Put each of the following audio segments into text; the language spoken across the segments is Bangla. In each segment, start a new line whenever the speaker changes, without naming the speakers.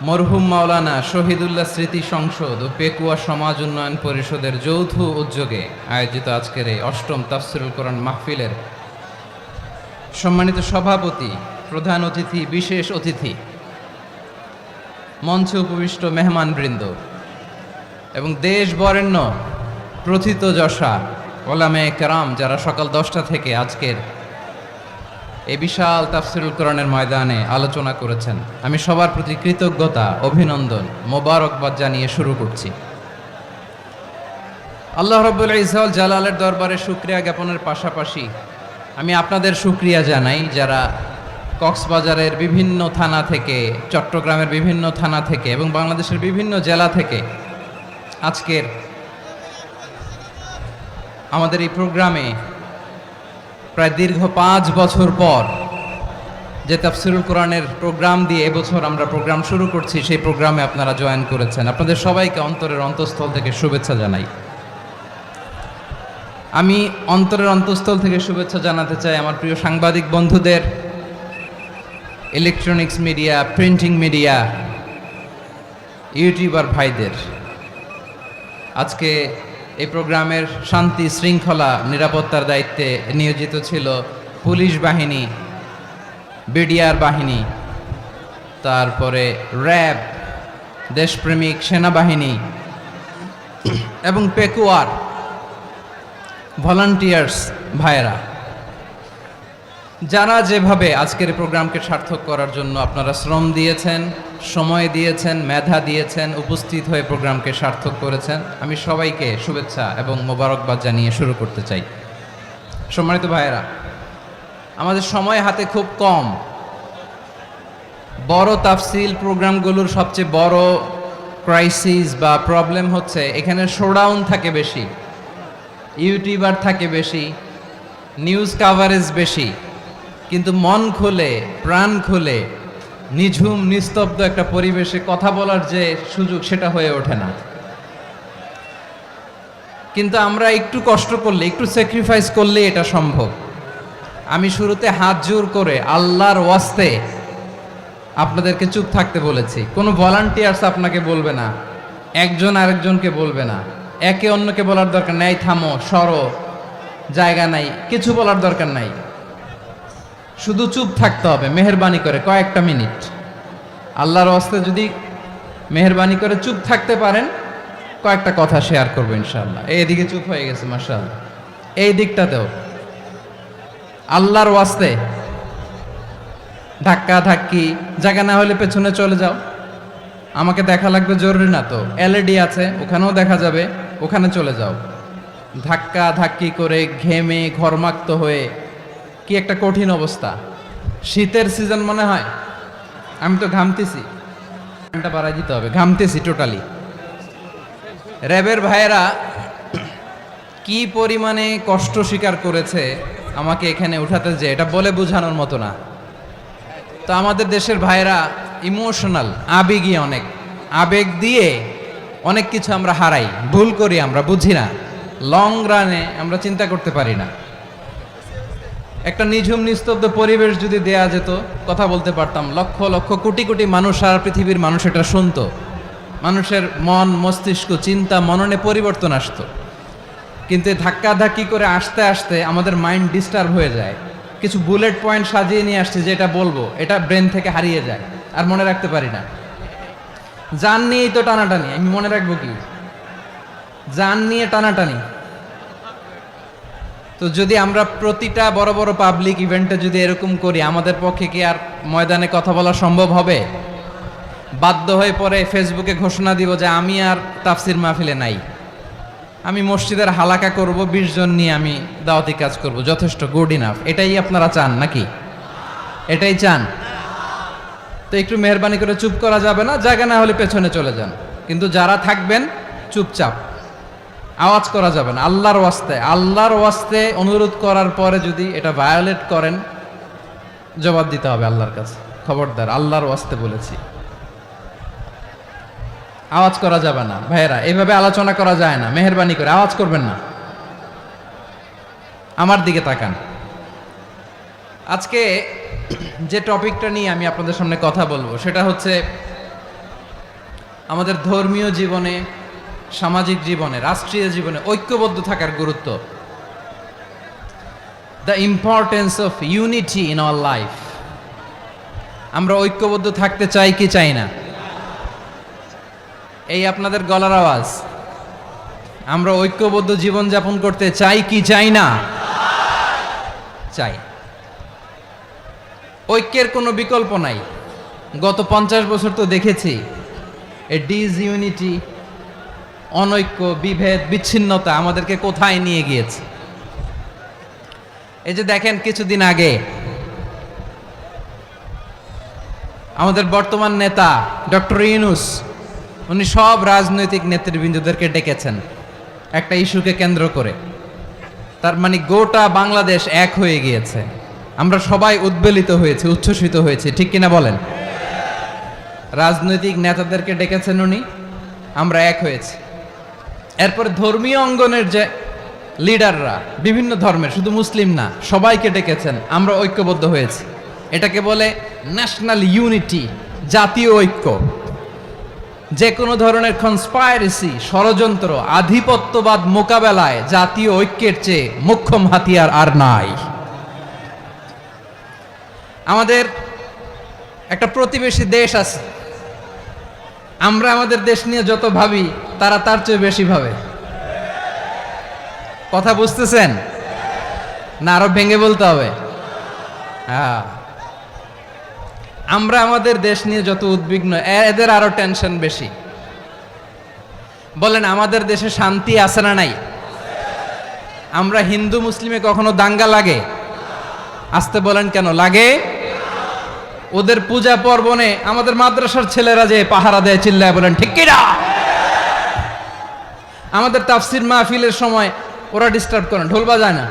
মরহুম মাওলানা শহীদুল্লাহ স্মৃতি সংসদ ও পেকুয়া সমাজ উন্নয়ন পরিষদের যৌথ উদ্যোগে আয়োজিত আজকের এই অষ্টম তাফসিরুল কোরআন মাহফিলের সম্মানিত সভাপতি, প্রধান অতিথি, বিশেষ অতিথি, মঞ্চে উপবিষ্ট মেহমানবৃন্দ এবং দেশ বরেণ্য প্রথিতযশা ওলামায়ে কেরাম যারা সকাল 10টা থেকে আজকের এই বিশাল তাফসিরুল কোরআনের ময়দানে আলোচনা করেছেন, আমি সবার প্রতি কৃতজ্ঞতা, অভিনন্দন, মোবারকবাদ জানিয়ে শুরু করছি। আল্লাহ রাব্বুল ইজ্জত জালালের দরবারে শুকরিয়া জ্ঞাপনের পাশাপাশি আমি আপনাদের শুকরিয়া জানাই যারা কক্সবাজারের বিভিন্ন থানা থেকে, চট্টগ্রামের বিভিন্ন থানা থেকে এবং বাংলাদেশের বিভিন্ন জেলা থেকে আজকের আমাদের এই প্রোগ্রামে প্রায় দীর্ঘ 5 বছর পর যে তাফসিরুল কোরআনের প্রোগ্রাম দিয়ে এবছর আমরা প্রোগ্রাম শুরু করছি, সেই প্রোগ্রামে আপনারা জয়েন করেছেন। আপনাদের সবাইকে অন্তরের অন্তঃস্থল থেকে শুভেচ্ছা জানাই। আমি অন্তরের অন্তঃস্থল থেকে শুভেচ্ছা জানাতে চাই আমার প্রিয় সাংবাদিক বন্ধুদের, electronics media, printing media, YouTuber ভাইদের। আজকে এই প্রোগ্রামের শান্তি শৃঙ্খলা নিরাপত্তার দায়িত্বে নিয়োজিত ছিল পুলিশ বাহিনী, বিডিআর বাহিনী, তারপরে র্যাব, দেশপ্রেমিক সেনাবাহিনী এবং পেকুয়ার ভলান্টিয়ার্স ভাইয়েরা, যারা যেভাবে আজকের এই প্রোগ্রামকে সার্থক করার জন্য আপনারা শ্রম দিয়েছেন, সময় দিয়েছেন, মেধা দিয়েছেন, উপস্থিত হয়ে প্রোগ্রামকে সার্থক করেছেন, আমি সবাইকে শুভেচ্ছা এবং মোবারকবাদ জানিয়ে শুরু করতে চাই। সম্মানিত ভাইয়েরা, আমাদের সময় হাতে খুব কম। বড় তাফসিল প্রোগ্রামগুলোর সবচেয়ে বড় ক্রাইসিস বা প্রবলেম হচ্ছে এখানে শোডাউন থাকে বেশি, ইউটিউবার থাকে বেশি, নিউজ কাভারেজ বেশি, কিন্তু মন খুলে, প্রাণ খুলে, নিঝুম নিস্তব্ধ একটা পরিবেশে কথা বলার যে সুযোগ, সেটা হয়ে ওঠে না। কিন্তু আমরা একটু কষ্ট করলে, একটু স্যাক্রিফাইস করলে এটা সম্ভব। আমি শুরুতে হাত জোর করে আল্লাহর ওয়াস্তে আপনাদেরকে চুপ থাকতে বলেছি। কোনো ভলান্টিয়ার্স আপনাকে বলবে না, একজন আরেকজনকে বলবে না, একে অন্যকে বলার দরকার নাই, থামো, সরো, জায়গা নাই, কিছু বলার দরকার নাই, শুধু চুপ থাকতে হবে মেহেরবানি করে কয়েকটা মিনিট। আল্লাহর ওয়াস্তে যদি মেহেরবানি করে চুপ থাকতে পারেন, কয়েকটা কথা শেয়ার করবো ইনশাআল্লাহ। এইদিকে চুপ হয়ে গেছে মাশাআল্লাহ, এই দিকটাতেও আল্লাহর ওয়াস্তে ধাক্কা ধাক্কি, জায়গা না হলে পেছনে চলে যাও, আমাকে দেখা লাগবে জরুরি না তো, এলইডি আছে ওখানেও দেখা যাবে, ওখানে চলে যাও। ধাক্কা ধাক্কি করে ঘেমে ঘরমাক্ত হয়ে কি একটা কঠিন অবস্থা। শীতের সিজন মনে হয়, আমি তো ঘামতেছি, ফ্যানটা বাড়াই দিতে হবে, ঘামতেছি টোটালি। র্যাবের ভাইয়েরা কি পরিমাণে কষ্ট স্বীকার করেছে আমাকে এখানে উঠাতে, যে এটা বলে বোঝানোর মতো না। তো আমাদের দেশের ভাইয়েরা ইমোশনাল, আবেগী, অনেক আবেগ দিয়ে অনেক কিছু আমরা হারাই, ভুল করি, আমরা বুঝি না, লং রানে আমরা চিন্তা করতে পারি না। একটা নিঝুম নিস্তব্ধ পরিবেশ যদি দেয়া যেত, কথা বলতে পারতাম, লক্ষ লক্ষ কোটি কোটি মানুষ, সারা পৃথিবীর মানুষ এটা শুনতো, মানুষের মন, মস্তিষ্ক, চিন্তা, মননে পরিবর্তন আসতো। কিন্তু ধাক্কা ধাক্কি করে আসতে আসতে আমাদের মাইন্ড ডিস্টার্ব হয়ে যায়। কিছু বুলেট পয়েন্ট সাজিয়ে নিয়ে আসছে, যেটা বলবো এটা ব্রেন থেকে হারিয়ে যায়, আর মনে রাখতে পারি না। জান নিয়েই তো টানাটানি, আমি মনে রাখবো কি? জান নিয়ে টানাটানি। তো যদি আমরা প্রতিটা বড় বড় পাবলিক ইভেন্টে যদি এরকম করি, আমাদের পক্ষে কি আর ময়দানে কথা বলা সম্ভব হবে? বাধ্য হয়ে পরে ফেসবুকে ঘোষণা দিব যে আমি আর তাফসির মাহফিলে নাই, আমি মসজিদের হালাকা করব, 20 জন নিয়ে আমি দাওয়াতি কাজ করব, যথেষ্ট, গুড ইনাফ। এটাই আপনারা চান নাকি? এটাই চান? তো একটু মেহরবানি করে চুপ করা যাবে না, জায়গা না হলে পেছনে চলে যান, কিন্তু যারা থাকবেন চুপচাপ, আওয়াজ করা যাবে না। আল্লাহর ওয়াস্তে, আল্লাহর ওয়াস্তে অনুরোধ করার পরে যদি এটা ভায়োলেট করেন, জবাব দিতে হবে আল্লাহর কাছে। খবরদার, আল্লাহর ওয়াস্তে বলেছি, আওয়াজ করা যাবে না। ভাইয়েরা, এইভাবে আলোচনা করা যায় না, মেহেরবানি করে আওয়াজ করবেন না। আমার দিকে তাকান। আজকে যে টপিকটা নিয়ে আমি আপনাদের সামনে কথা বলবো সেটা হচ্ছে আমাদের ধর্মীয় জীবনে, সামাজিক জীবনে, রাষ্ট্রীয় জীবনে ঐক্যবদ্ধ থাকার গুরুত্ব। The importance of unity in our life. আমরা ঐক্যবদ্ধ থাকতে চাই কি চাই না? এই আপনাদের গলার আওয়াজ। আমরা ঐক্যবদ্ধ জীবন যাপন করতে চাই কি চাই না? চাই। ঐক্যের কোনো বিকল্প নাই। গত 50 বছর তো দেখেছি এ ডিসইউনিটি, অনৈক্য, বিভেদ, বিচ্ছিন্নতা আমাদেরকে কোথায় নিয়ে গিয়েছে। এই যে দেখেন কিছুদিন আগে আমাদের বর্তমান নেতা ডক্টর ইউনূস, উনি সব রাজনৈতিক নেতৃবৃন্দদেরকে ডেকেছেন একটা ইস্যুকে কেন্দ্র করে। তার মানে গোটা বাংলাদেশ এক হয়ে গিয়েছে। আমরা সবাই উদ্বেলিত হয়েছে, উচ্ছ্বসিত হয়েছে, ঠিক কিনা বলেন? রাজনৈতিক নেতাদেরকে ডেকেছেন উনি, আমরা এক হয়েছি। এরপর ধর্মীয় অঙ্গনের যে লিডাররা, বিভিন্ন ধর্মের, শুধু মুসলিম না, সবাইকে ডেকেছেন, আমরা ঐক্যবদ্ধ হয়েছি। এটাকে বলে ন্যাশনাল ইউনিটি, জাতীয় ঐক্য। যে কোনো ধরনের কনস্পাইরেসি, ষড়যন্ত্র, আধিপত্যবাদ মোকাবেলায় জাতীয় ঐক্যের চেয়ে মোক্ষম হাতিয়ার আর নাই। আমাদের একটা প্রতিবেশী দেশ আছে, আমরা আমাদের দেশ নিয়ে যত ভাবি তারা তার চেয়ে বেশি ভাবে। কথা বুঝতেছেন না? আরো ভেঙে বলতে হবে। হ্যাঁ, আমরা আমাদের দেশ নিয়ে যত উদ্বিগ্ন, এদের আরো টেনশন বেশি। বলেন আমাদের দেশে শান্তি আছে না নাই? আমরা হিন্দু মুসলিমে কখনো দাঙ্গা লাগে? আসতে বলেন কেন লাগে? ওদের পূজা পার্বণে আমাদের মাদ্রাসার ছেলেরা যে পাহারা দেয়, চিল্লায় বলেন ঠিক কিনা? আমাদের তাফসির মাহফিলের সময় ওরা ডিস্টার্ব করেন, ঢোল বাজায় না।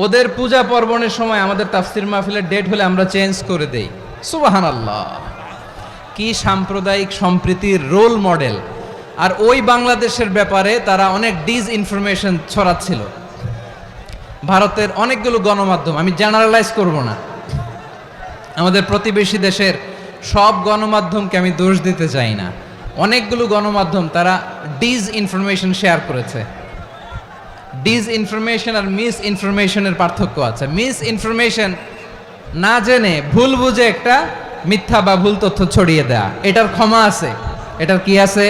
ওদের পূজা পার্বণের সময় আমাদের তাফসির মাহফিলের ডেট হলে আমরা চেঞ্জ করে দেই। সুবহানাল্লাহ, কি সাম্প্রদায়িক সম্প্রীতির রোল মডেল। আর ওই বাংলাদেশের ব্যাপারে তারা অনেক ডিসইনফরমেশন ছড়াচ্ছিল। ভারতের অনেকগুলো গণমাধ্যম, আমি জেনারেলাইজ করব না, আমাদের প্রতিবেশী দেশের সব গণমাধ্যমকে আমি দোষ দিতে চাই না। অনেকগুলো গণমাধ্যম তারা ডিসইনফরমেশন শেয়ার করেছে। ডিসইনফরমেশন আর মিস ইনফরমেশনের পার্থক্য আছে। মিস ইনফরমেশন না জেনে ভুল বুঝে একটা মিথ্যা বা ভুল তথ্য ছড়িয়ে দেয়া, এটার ক্ষমা আছে, এটার কি আছে?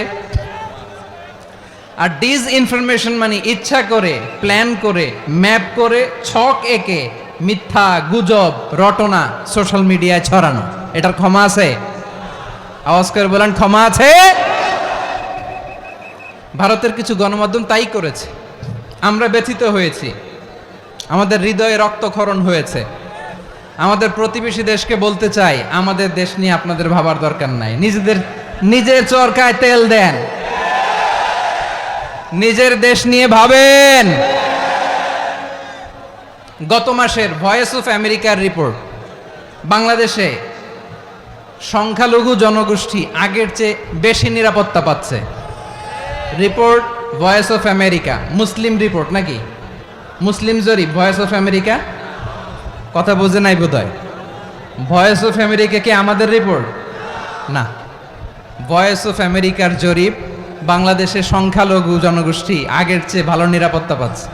আর ডিসইনফরমেশন মানে ইচ্ছা করে, প্ল্যান করে, ম্যাপ করে, ছক এঁকে মিথ্যা, গুজব, রটনা সোশ্যাল মিডিয়ায় ছড়ানো, এটার ক্ষমা আছে? আওয়াজ করে বলেন ক্ষমা আছে? ভারতের কিছু গণমাধ্যম তাই করেছে। আমরা ব্যথিত হয়েছি, আমাদের হৃদয়ে রক্তক্ষরণ হয়েছে। আমাদের প্রতিবেশী দেশকে বলতে চাই, আমাদের দেশ নিয়ে আপনাদের ভাবার দরকার নাই। নিজের চরকায় তেল দেন, নিজের দেশ নিয়ে ভাবেন। গত মাসের ভয়েস অফ আমেরিকার রিপোর্ট, বাংলাদেশে সংখ্যালঘু জনগোষ্ঠী আগের চেয়ে বেশি নিরাপত্তা পাচ্ছে। Report voice of America, Muslim report নাকি? মুসলিম জরিপ, ভয়েস অফ আমেরিকা। কথা বোঝে নাই বোধহয়। ভয়েস অফ আমেরিকা কি আমাদের রিপোর্ট? না, ভয়েস অফ আমেরিকার জরিপ, বাংলাদেশের সংখ্যালঘু জনগোষ্ঠী আগের চেয়ে ভালো নিরাপত্তা পাচ্ছে।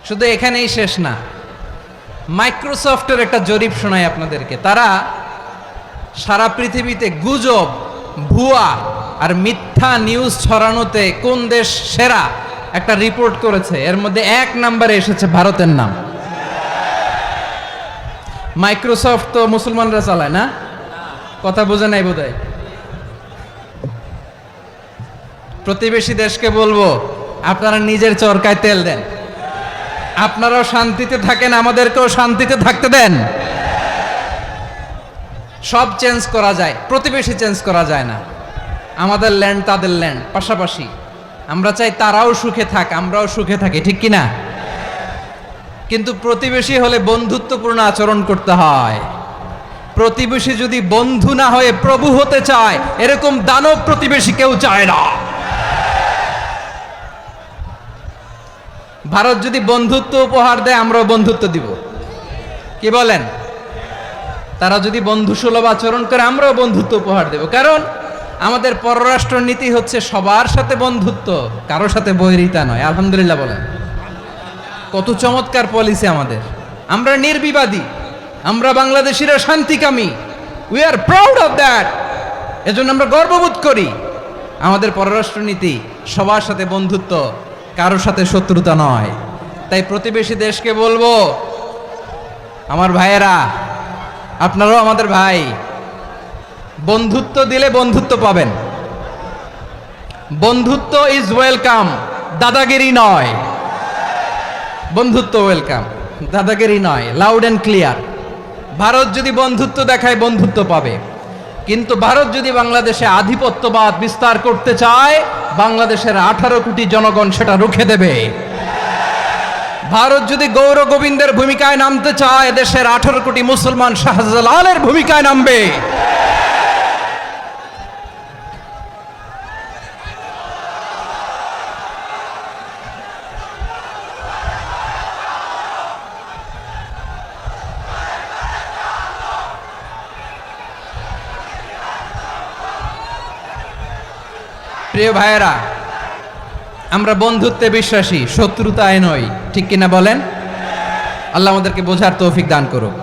শুধু এখানেই শেষ না, মাইক্রোসফটের একটা জরিপ শোনাই আপনাদেরকে। তারা সারা পৃথিবীতে গুজব, ভুয়া আর মিথ্যা নিউজ ছড়ানোতে কোন দেশ সেরা একটা রিপোর্ট করেছে। এর মধ্যে 1 নম্বরে এসেছে ভারতের নাম। মাইক্রোসফট তো মুসলমানরা চালায় না? কথা বোঝে নাই বোধহয়। প্রতিবেশী দেশকে বলবো, আপনারা নিজের চরকায় তেল দেন, আপনারাও শান্তিতে থাকেন, আমাদেরকেও শান্তিতে থাকতে দেন। সব চেঞ্জ করা যায়, প্রতিবেশী চেঞ্জ করা যায় না। আমাদের ল্যান্ড তাদের ল্যান্ড, পাশাপাশি। আমরা চাই তারাও সুখে থাক, আমরাও সুখে থাকি, ঠিক কিনা? কিন্তু প্রতিবেশী হলে বন্ধুত্বপূর্ণ আচরণ করতে হয়। প্রতিবেশী যদি বন্ধু না হয়ে প্রভু হতে চায়, এরকম দানব প্রতিবেশী কেউ চায় না। ভারত যদি বন্ধুত্ব উপহার দেয়, আমরাও বন্ধুত্ব দিব। কি বলেন? তারা যদি বন্ধুসুলভ আচরণ করে আমরাও বন্ধুত্ব উপহার দেব, কারণ আমাদের পররাষ্ট্র নীতি হচ্ছে সবার সাথে বন্ধুত্ব, কারোর সাথে বৈরিতা নয়। আলহামদুলিল্লাহ বলেন, কত চমৎকার পলিসি আমাদের। আমরা নির্বিবাদী, আমরা বাংলাদেশিরা শান্তিকামী, we are proud of that. এজন্য আমরা গর্ববোধ করি। আমাদের পররাষ্ট্র নীতি সবার সাথে বন্ধুত্ব, কারোর সাথে শত্রুতা নয়। তাই প্রতিবেশী দেশকে বলবো, আমার ভাইয়েরা, আপনারাও আমাদের ভাই, বন্ধুত্ব দিলে বন্ধুত্ব পাবেন। বন্ধুত্ব ইজ ওয়েলকাম, দাদাগিরি নয়। বন্ধুত্ব ওয়েলকাম, দাদাগিরি নয়, লাউড অ্যান্ড ক্লিয়ার। ভারত যদি বন্ধুত্ব দেখায় বন্ধুত্ব পাবে, কিন্তু ভারত যদি বাংলাদেশে আধিপত্যবাদ বিস্তার করতে চায়, বাংলাদেশের 18 কোটি জনগণ সেটা রুখে দেবে। ভারত যদি গৌর গোবিন্দের ভূমিকায় নামতে চায়, দেশের 18 কোটি মুসলমান শাহজালালের ভূমিকায় নামবে। প্রিয় ভাইয়েরা, আমরা বন্ধুত্বে বিশ্বাসী, শত্রুতায় নই, ঠিক কিনা বলেন? আল্লাহ আমাদেরকে বোঝার তৌফিক দান করুক।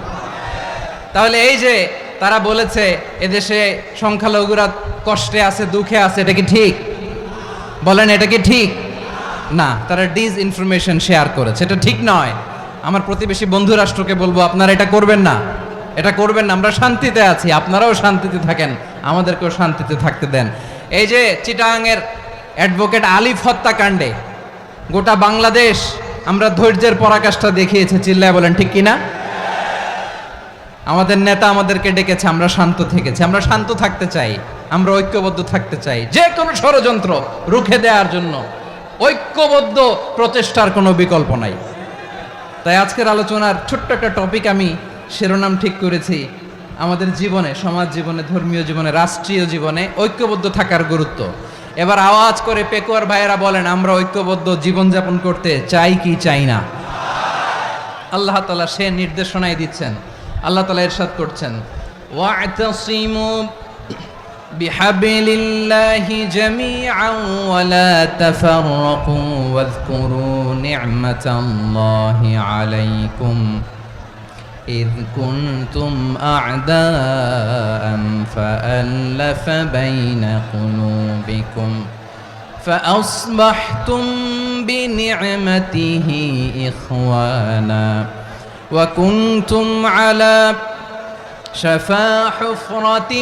তাহলে এই যে তারা বলেছে এদেশে সংখ্যালঘুরা কষ্টে আছে, দুঃখে আছে, এটা কি ঠিক? বলেন, এটা কি ঠিক? না, তারা ডিস ইনফরমেশন শেয়ার করেছে, এটা ঠিক নয়। আমার প্রতিবেশী বন্ধু রাষ্ট্রকে বলবো, আপনারা এটা করবেন না, এটা করবেন না। আমরা শান্তিতে আছি, আপনারাও শান্তিতে থাকেন, আমাদেরকেও শান্তিতে থাকতে দেন। এই যে চিটাগাংয়ের অ্যাডভোকেট আলিফ হত্যাকাণ্ডে গোটা বাংলাদেশ আমরা ধৈর্যের পরাকাষ্ঠা দেখিয়েছে, চিল্লায় বলেন ঠিক কিনা? আমাদের নেতা আমাদেরকে ডেকেছে, আমরা শান্ত থেকেছি। আমরা শান্ত থাকতে চাই, আমরা ঐক্যবদ্ধ থাকতে চাই। যে কোনো ষড়যন্ত্র রুখে দেওয়ার জন্য ঐক্যবদ্ধ প্রচেষ্টার কোনো বিকল্প নাই। তাই আজকের আলোচনার ছোট্ট একটা টপিক আমি শিরোনাম ঠিক করেছি, আমাদের জীবনে, সমাজ জীবনে, ধর্মীয় জীবনে, রাষ্ট্রীয় জীবনে ঐক্যবদ্ধ থাকার গুরুত্ব। এবার আওয়াজ করে পেকুয়ার ভাইয়েরা বলেন, আমরা ঐক্যবদ্ধ জীবনযাপন করতে চাই কি চাই না? আল্লাহ তাআলা সে নির্দেশনাই দিচ্ছেন। আল্লাহ তাআলা ইরশাদ করছেন, ওয়া'তাসিমু বিহাবলিল্লাহি জামিআন ওয়া লা তাফাররাকু ওয়াযকুরু নি'মাতাল্লাহি আলাইকুম إذ كنتم أعداء فألف بين قلوبكم فأصبحتم بنعمته إخوانا وكنتم على شفا حفرة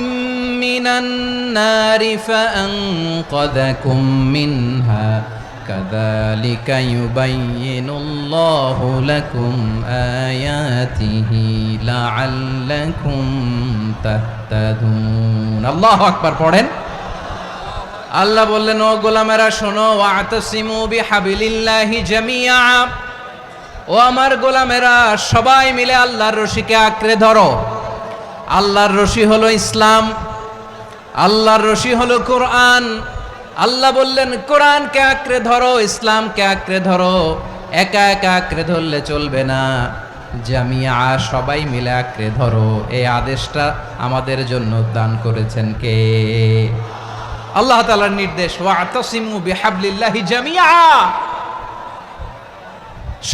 من النار فأنقذكم منها كذلك يبين الله لكم آياته لعلكم تهتدون الله أكبر পড়েন। আল্লাহ বললেন, ও গোলামেরা শোনো, ওয়া'তাসিমু বিহাবলিল্লাহি জামিআ, ও আমার গোলামেরা সবাই মিলে আল্লাহর রশিকে আঁকড়ে ধরো। আল্লাহর রশি হলো ইসলাম, আল্লাহর রশি হলো কোরআন। আল্লাহ বললেন, কোরআনকে আঁকড়ে ধরো, ইসলামকে আঁকড়ে ধরো। একা একা আঁকড়ে ধরলে চলবে না, জামিয়া, সবাই মিলে আঁকড়ে ধরো। এই আদেশটা আমাদের জন্য দান করেছেন কে? আল্লাহ তাআলার নির্দেশ, ওয়া'তাসিমু বিহাবলিল্লাহি জামিআ,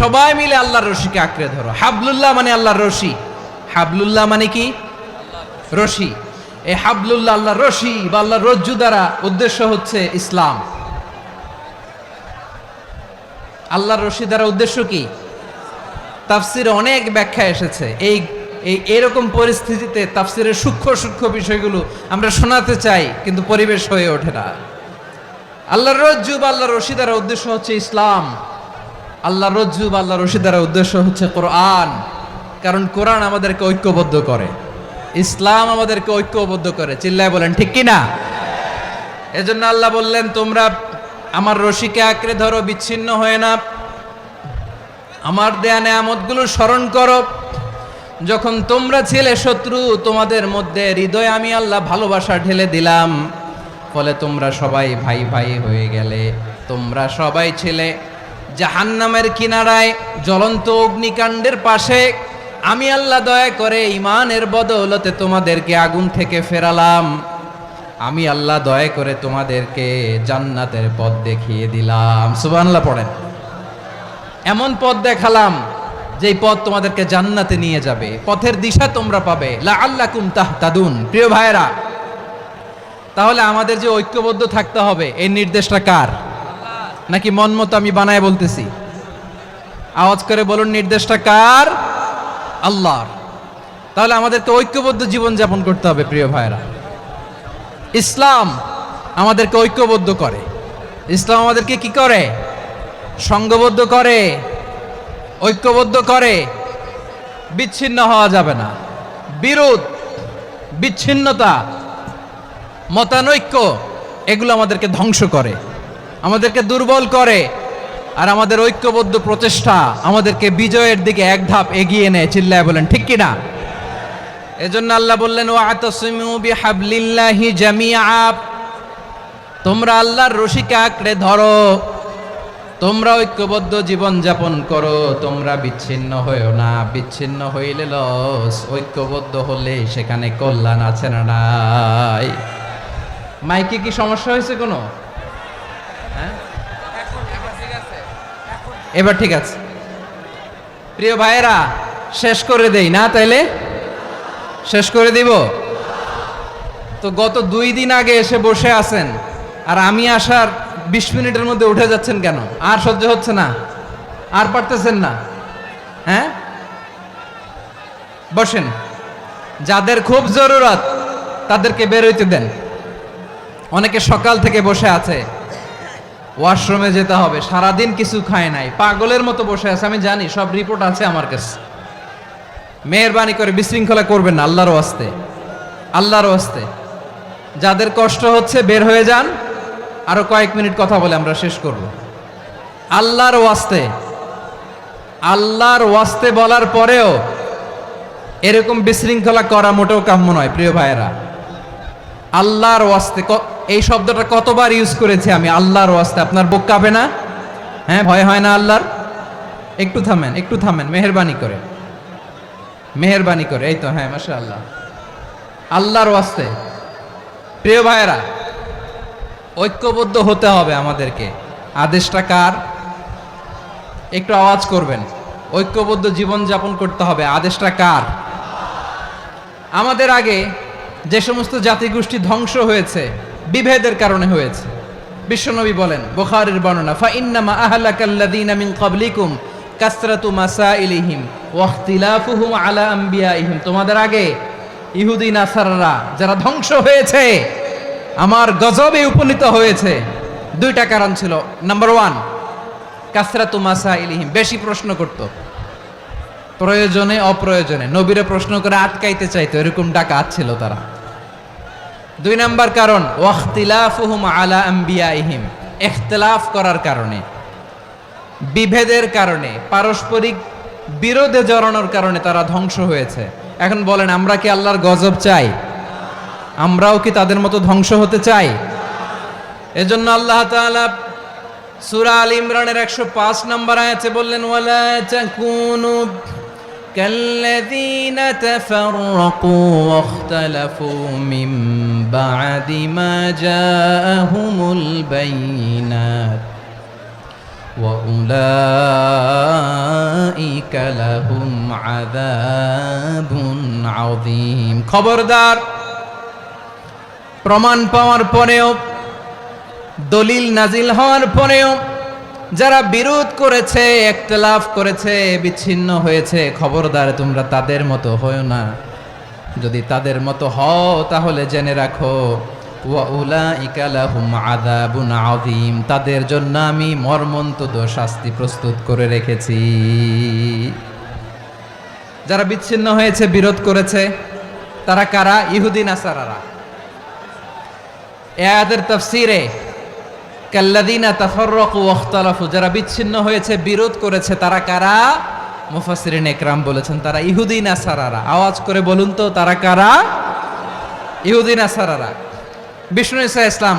সবাই মিলে আল্লাহর রশিকে আঁকড়ে ধরো। হাবলুল্লাহ মানে আল্লাহর রশি, হাবলুল্লাহ মানে কি? রশি। এই হাবলুল্লাহ, আল্লাহর রশি বা আল্লাহর রজ্জু দ্বারা উদ্দেশ্য হচ্ছে ইসলাম। আল্লাহর রশি দ্বারা উদ্দেশ্য কি? তাফসিরে অনেক ব্যাখ্যা এসেছে। এরকম পরিস্থিতিতে তাফসিরের সূক্ষ্ম সূক্ষ্ম বিষয়গুলো আমরা শোনাতে চাই, কিন্তু পরিবেশ হয়ে ওঠে না। আল্লাহর রজ্জু বা আল্লাহর রশি দ্বারা উদ্দেশ্য হচ্ছে ইসলাম। আল্লাহর রজ্জু বা আল্লাহর রশি দ্বারা উদ্দেশ্য হচ্ছে কোরআন, কারণ কোরআন আমাদেরকে ঐক্যবদ্ধ করে, ইসলাম আমাদেরকে ঐক্যবদ্ধ করে। চিল্লায় বলেন ঠিক কিনা? এজন্য আল্লাহ বললেন, তোমরা আমার রশিকে আঁকড়ে ধরো, বিচ্ছিন্ন হয়ে না। আমার দেয়া নেয়ামতগুলো স্মরণ করো। যখন তোমরা ছিলে শত্রু, তোমাদের মধ্যে হৃদয়ে আমি আল্লাহ ভালোবাসা ঢেলে দিলাম, ফলে তোমরা সবাই ভাই ভাই হয়ে গেলে। তোমরা সবাই ছিলে জাহান্নামের কিনারায়, জ্বলন্ত অগ্নিকাণ্ডের পাশে, আমি আল্লাহ দয়া করে ঈমানের বদৌলতে তোমাদেরকে আগুন থেকে ফেরালাম, আমি আল্লাহ দয়া করে তোমাদেরকে জান্নাতের পথ দেখিয়ে দিলাম। সুবহানাল্লাহ পড়েন। এমন পথ দেখালাম যেই পথ তোমাদেরকে জান্নাতে নিয়ে যাবে, পথের দিশা তোমরা পাবে। লাআল্লাকুম তাহতাদুন। প্রিয় ভাইরা, তাহলে আমাদের যে ঐক্যবদ্ধ থাকতে হবে এই নির্দেশটা কার? নাকি মন মতো আমি বানায় বলতেছি? আওয়াজ করে বলুন, নির্দেশটা কার? আল্লাহর। তাহলে আমাদেরকে ঐক্যবদ্ধ জীবন যাপন করতে হবে। প্রিয় ভাইরা, ইসলাম আমাদেরকে ঐক্যবদ্ধ করে। ইসলাম আমাদেরকে কি করে? সংঘবদ্ধ করে, ঐক্যবদ্ধ করে। বিচ্ছিন্ন হওয়া যাবে না। বিরোধ, বিচ্ছিন্নতা, মতানৈক্য এগুলো আমাদেরকে ধ্বংস করে, আমাদেরকে দুর্বল করে। আর আমাদের ঐক্যবদ্ধ প্রচেষ্টা আমাদেরকে বিজয়ের দিকে এক ধাপ এগিয়ে নেয়। চিল্লায় বলেন ঠিক কিনা? এজন্য আল্লাহ বললেন, ওয়াতাসিমু বিহাবলিল্লাহি জামিআ। তোমরা আল্লাহর রশিকে আঁকড়ে ধরো, তোমরা ঐক্যবদ্ধ জীবন যাপন করো, তোমরা বিচ্ছিন্ন হইও না। বিচ্ছিন্ন হইলে লস, ঐক্যবদ্ধ হলে সেখানে কল্যাণ আছে না নাই? মাইকে কি সমস্যা হয়েছে কোনো? হ্যাঁ, এবার ঠিক আছে। প্রিয় ভাইয়েরা, শেষ করে দেই না? তাইলে শেষ করে দিব তো। গত 2 দিন আগে এসে বসে আছেন, আর আমি আসার 20 মিনিটের মধ্যে উঠে যাচ্ছেন কেন? আর সহ্য হচ্ছে না? আর পারতেছেন না? হ্যাঁ, বসেন। যাদের খুব জরুরত তাদেরকে বের হইতে দেন। অনেকে সকাল থেকে বসে আছে, ওয়াশরুমে যেতে হবে, সারাদিন কিছু খায় নাই, পাগলের মতো বসে আছে। আমি জানি, সব রিপোর্ট আছে আমার কাছে। মেহেরবানি করে বিশৃঙ্খলা করবেন না, আল্লাহর ওয়াস্তে, আল্লাহর ওয়াস্তে। যাদের কষ্ট হচ্ছে বের হয়ে যান। আরো কয়েক মিনিট কথা বলে আমরা শেষ করব। আল্লাহর ওয়াস্তে, আল্লাহর ওয়াস্তে বলার পরেও এরকম বিশৃঙ্খলা করা মোটেও কাম্য নয়। প্রিয় ভাইয়েরা, আল্লাহর ওয়াস্তে, এই শব্দটা কতবার ইউজ করেছি আমি? আল্লাহর ওয়াস্তে। আপনার বুক কাঁপে না? হ্যাঁ, ভয় হয় না আল্লাহর? একটু থামেন, একটু থামেন, মেহেরবানি করে, মেহেরবানি করে। এই তো, হ্যাঁ, মাশাআল্লাহ। আল্লাহর ওয়াস্তে। প্রিয় ভাইয়েরা, ঐক্যবদ্ধ হতে হবে আমাদেরকে। আদেশটা কার? একটু আওয়াজ করবেন। ঐক্যবদ্ধ জীবন যাপন করতে হবে। আদেশটা কার? আমাদের আগে যে সমস্ত জাতিগোষ্ঠী ধ্বংস হয়েছে বিভেদের কারণে হয়েছে। বিশ্বনবী বলেন, বুখারীর বর্ণনা, ফা ইন্নামা আহলাকাল্লাযীনা মিন ক্বাবলিকুম কাসরাতু মাসাইলিহিম ওয়া ইখতিলাফুহুম আলা আমবিয়াইহিম। তোমাদের আগে ইহুদি নাসারারা যারা ধ্বংস হয়েছে, আমার গজবে উপনীত হয়েছে, 2টা কারণ ছিল। নাম্বার 1, কাসরাতু মাসাইলিহিম, বেশি প্রশ্ন করত, প্রয়োজনে অপ্রয়োজনে নবীরে প্রশ্ন করে আটকাইতে চাইতো, এরকম ডাকাত ছিল তারা। 2 নাম্বার কারণ, ওয়াখতিলাফুহুম আলা আমবিয়াইহিম, ইখতিলাফ করার কারণে, বিভেদের কারণে, পারস্পরিক বিরোধে জড়ানোর কারণে তারা ধ্বংস হয়েছে। এখন বলেন, আমরা কি আল্লাহর গজব চাই? আমরাও কি তাদের মতো ধ্বংস হতে চাই? এজন্য আল্লাহ তাআলা সূরা আল ইমরানের 105 নম্বর আয়াতে বললেন, ওয়ালা তাকুনু কাল্লাযীনা তাফাররাকু ওয়াখতালাফু মিন বা'দি মা জাআহুমুল বাইয়িনাত ওয়া উলাইকা লাহুম আযাবুন আযীম। খবরদার, প্রমাণ পাওয়ার পরেও, দলিল নাজিল হওয়ার পরেও যারা বিরোধ করেছে, ইখতিলাফ করেছে, বিচ্ছিন্ন হয়েছে, খবরদার তোমরা তাদের মতো হয়ো না। যদি তাদের মতো হও তাহলে জেনে রাখো, ওয়া উলাইকা লাহুম আযাবুন আযীম, তাদের জন্য আমি মর্মন্তুদ শাস্তি প্রস্তুত করে রেখেছি। যারা বিচ্ছিন্ন হয়েছে, বিরোধ করেছে, তারা কারা? ইহুদি নাসারারা। এই আয়াতের তাফসীরে কাল্লাযীনা তাফাররাকু ওয়াখতালাফু, যারা বিচ্ছিন্ন হয়েছে, বিরোধ করেছে, তারা কারা? মুফাসসিরিন ইকরাম বলেছেন তারা ইহুদি নাসারারা। আওয়াজ করে বলুন তো, তারা কারা? ইহুদি নাসারারা। বিষ্ণু ঈসা ইসলাম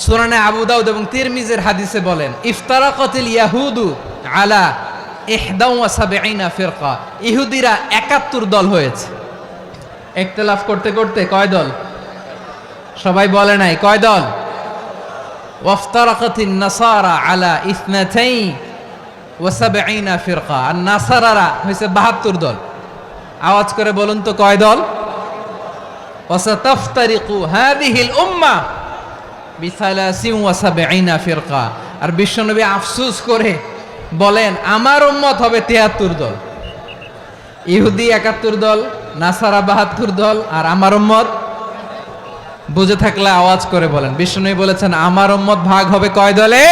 সুনানে আবু দাউদ এবং তিরমিজির হাদিসে বলেন, ইফতারাকাতিল ইয়াহুদু আলা 71 ফিরকা, ইহুদিরা 71 দল হয়েছে। ইখতিলাফ করতে করতে কয় দল? সবাই বলে নাই কয় দল? ওয়াফতারাকাতিন নাসারা আলা 72 ফিরকা, আর নাসারারা হয়েছে 72 দল। আওয়াজ করে বলুন তো কয় দল? ওয়াসাতাফতারিকু হাদিহিল উম্মাহ বি73 ফিরকা। আর বিশ্বনবী আফসোস করে বলেন আমার উম্মত হবে 73 দল। ইহুদি 71 দল, নাসারা 72 দল, আর আমার উম্মত। বুঝে থাকলে আওয়াজ করে বলেন। বিশ্বনবী বলেছেন আমার উম্মত ভাগ হবে কয় দলে?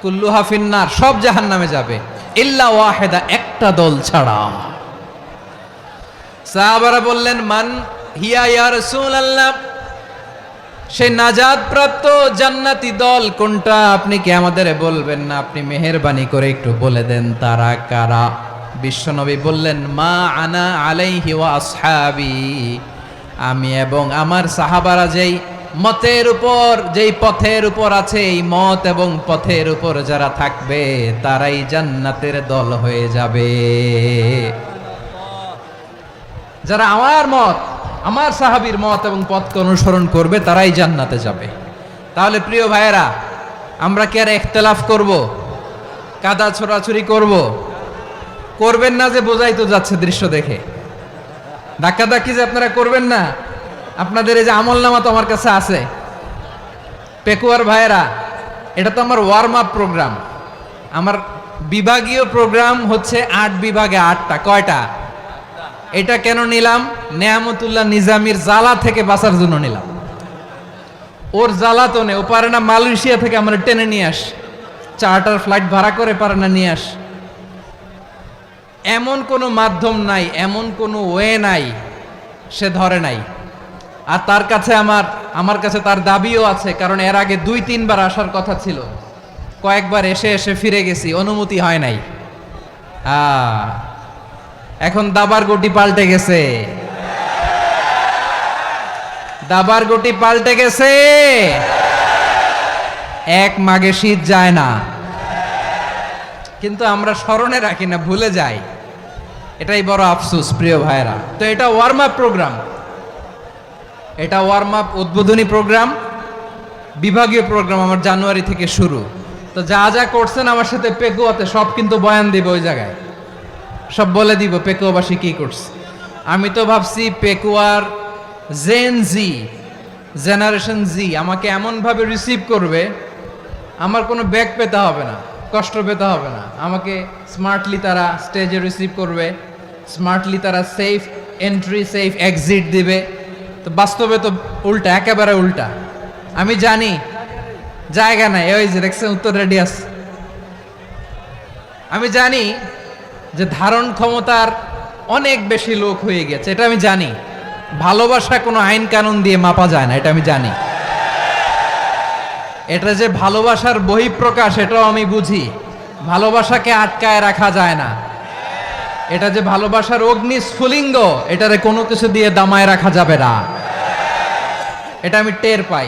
কুল্লুহা ফিন্নার, সব জাহান্নামে যাবে, ইল্লা ওয়াহিদা, একটা দল ছাড়া। সাহাবারা বললেন মান হিয়া ইয়া রাসূলুল্লাহ, সেই নাজাত প্রাপ্ত জান্নাতি দল কোনটা? আপনি কি আমাদের বলবেন না? আপনি মেহেরবানি করে একটু বলে দেন তারা কারা। বিশ্বনবী বললেন মা আনা আলাইহি ওয়া আসহাবি, আমি এবং আমার সাহাবারা যেই মতের উপর, যেই পথের উপর আছে, এই মত এবং পথের উপর যারা থাকবে তারাই জান্নাতের দল হয়ে যাবে। যারা আমার মত, আমার সাহাবীর মত এবং পথকে অনুসরণ করবে তারাই জান্নাতে যাবে। তাহলে প্রিয় ভাইয়েরা, আমরা কি আর ইখতিলাফ করব? কাদা ছোড়াছুরি করব? করবেন না যে বোঝাই তো যাচ্ছে দৃশ্য দেখে। ধাক্কাধাক্কি যে আপনারা করবেন না। আপনাদের এই যে আমলনামা তো আমার কাছে আছে। পেকুয়ার ভাইয়েরা, এটা তো আমার ওয়ার্ম আপ প্রোগ্রাম। আমার বিভাগীয় প্রোগ্রাম হচ্ছে 8 বিভাগে 8টা। কয়টা? এটা কেন নিলাম? নেয়ামতুল্লাহ নিজামীর জ্বালা থেকে বাঁচার জন্য নিলাম। ওর জ্বালাতনে ও পারে না মালয়েশিয়া থেকে আমরা টেনে নিয়ে আস, চার্টার ফ্লাইট ভাড়া করে পারে না নিয়ে আস। এমন কোনো মাধ্যম নাই, এমন কোনো ওয়ে নাই সে ধরে নাই। আর তার কাছে আমার কাছে তার দাবিও আছে, কারণ এর আগে 2-3 বার আসার কথা ছিল। কয়েকবার এসে এসে ফিরে গেছি, অনুমতি হয় নাই। এখন দাবার গুটি পাল্টে গেছে, দাবার গুটি পাল্টে গেছে। এক মাঘে শীত যায় না, কিন্তু আমরা স্মরণে রাখি না, ভুলে যাই। এটাই বড় আফসোস প্রিয় ভাইরা। তো এটা ওয়ার্ম আপ প্রোগ্রাম, এটা ওয়ার্ম আপ উদ্বোধনী প্রোগ্রাম, বিভাগীয় প্রোগ্রাম আমার জানুয়ারি থেকে শুরু। তো যা যা করছেন আমার সাথে পেকুয়াতে সব কিন্তু বয়ান দিব, ওই জায়গায় সব বলে দিব পেকুয়াবাসী কি করছে। আমি তো ভাবছি পেকুয়ার জেনারেশন জি আমাকে এমনভাবে রিসিভ করবে, আমার কোনো ব্যাক পেতে হবে না, কষ্ট পেতে হবে না। আমাকে স্মার্টলি তারা স্টেজে রিসিভ করবে, স্মার্টলি তারা সেফ এন্ট্রি সেফ এক্সিট দিবে। তো বাস্তবে তো উল্টা, একেবারে উল্টা। আমি জানি জায়গা নাই, ওই যে দেখছেন উত্তর রেডি আছে। আমি জানি যে ধারণ ক্ষমতার অনেক বেশি লোক হয়ে গেছে, এটা আমি জানি। ভালোবাসা কোনো আইন কানুন দিয়ে মাপা যায় না, এটা আমি জানি। এটা যে ভালোবাসার বহিঃপ্রকাশ এটাও আমি বুঝি। ভালোবাসাকে আটকায় রাখা যায় না। এটা যে ভালোবাসার অগ্নি স্ফুলিঙ্গ, এটারে কোনো কিছু দিয়ে দামায় রাখা যাবে না, এটা আমি টের পাই।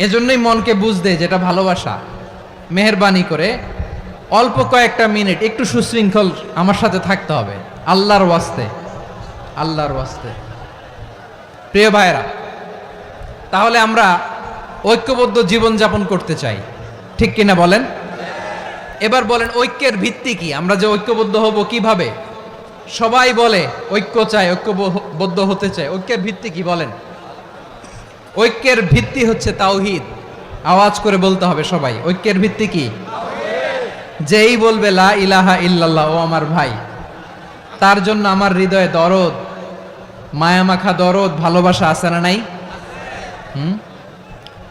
এজন্যই মনকে বুঝতে যেটা ভালোবাসা। মেহেরবানি করে অল্প কয়েকটা মিনিট একটু সুশৃঙ্খল আমার সাথে থাকতে হবে, আল্লাহর ওয়াস্তে, আল্লাহর ওয়াস্তে। প্রিয় ভাইরা, তাহলে আমরা ঐক্যবদ্ধ জীবনযাপন করতে চাই, ঠিক কিনা বলেন? এবার বলেন ঐক্যের ভিত্তি কি? আমরা যে ঐক্যবদ্ধ হব কিভাবে? সবাই বলে ঐক্য চাই, ঐক্যবদ্ধ হতে চাই। ঐক্যের ভিত্তি কি বলেন? ঐক্যের ভিত্তি হচ্ছে তাওহীদ। আওয়াজ করে বলতে হবে সবাই, ঐক্যের ভিত্তি কি? যেই বলবে লা ইলাহা ইল্লাল্লাহ, ও আমার ভাই, তার জন্য আমার হৃদয়ে দরদ, মায়ামাখা দরদ, ভালোবাসা আছে না নাই?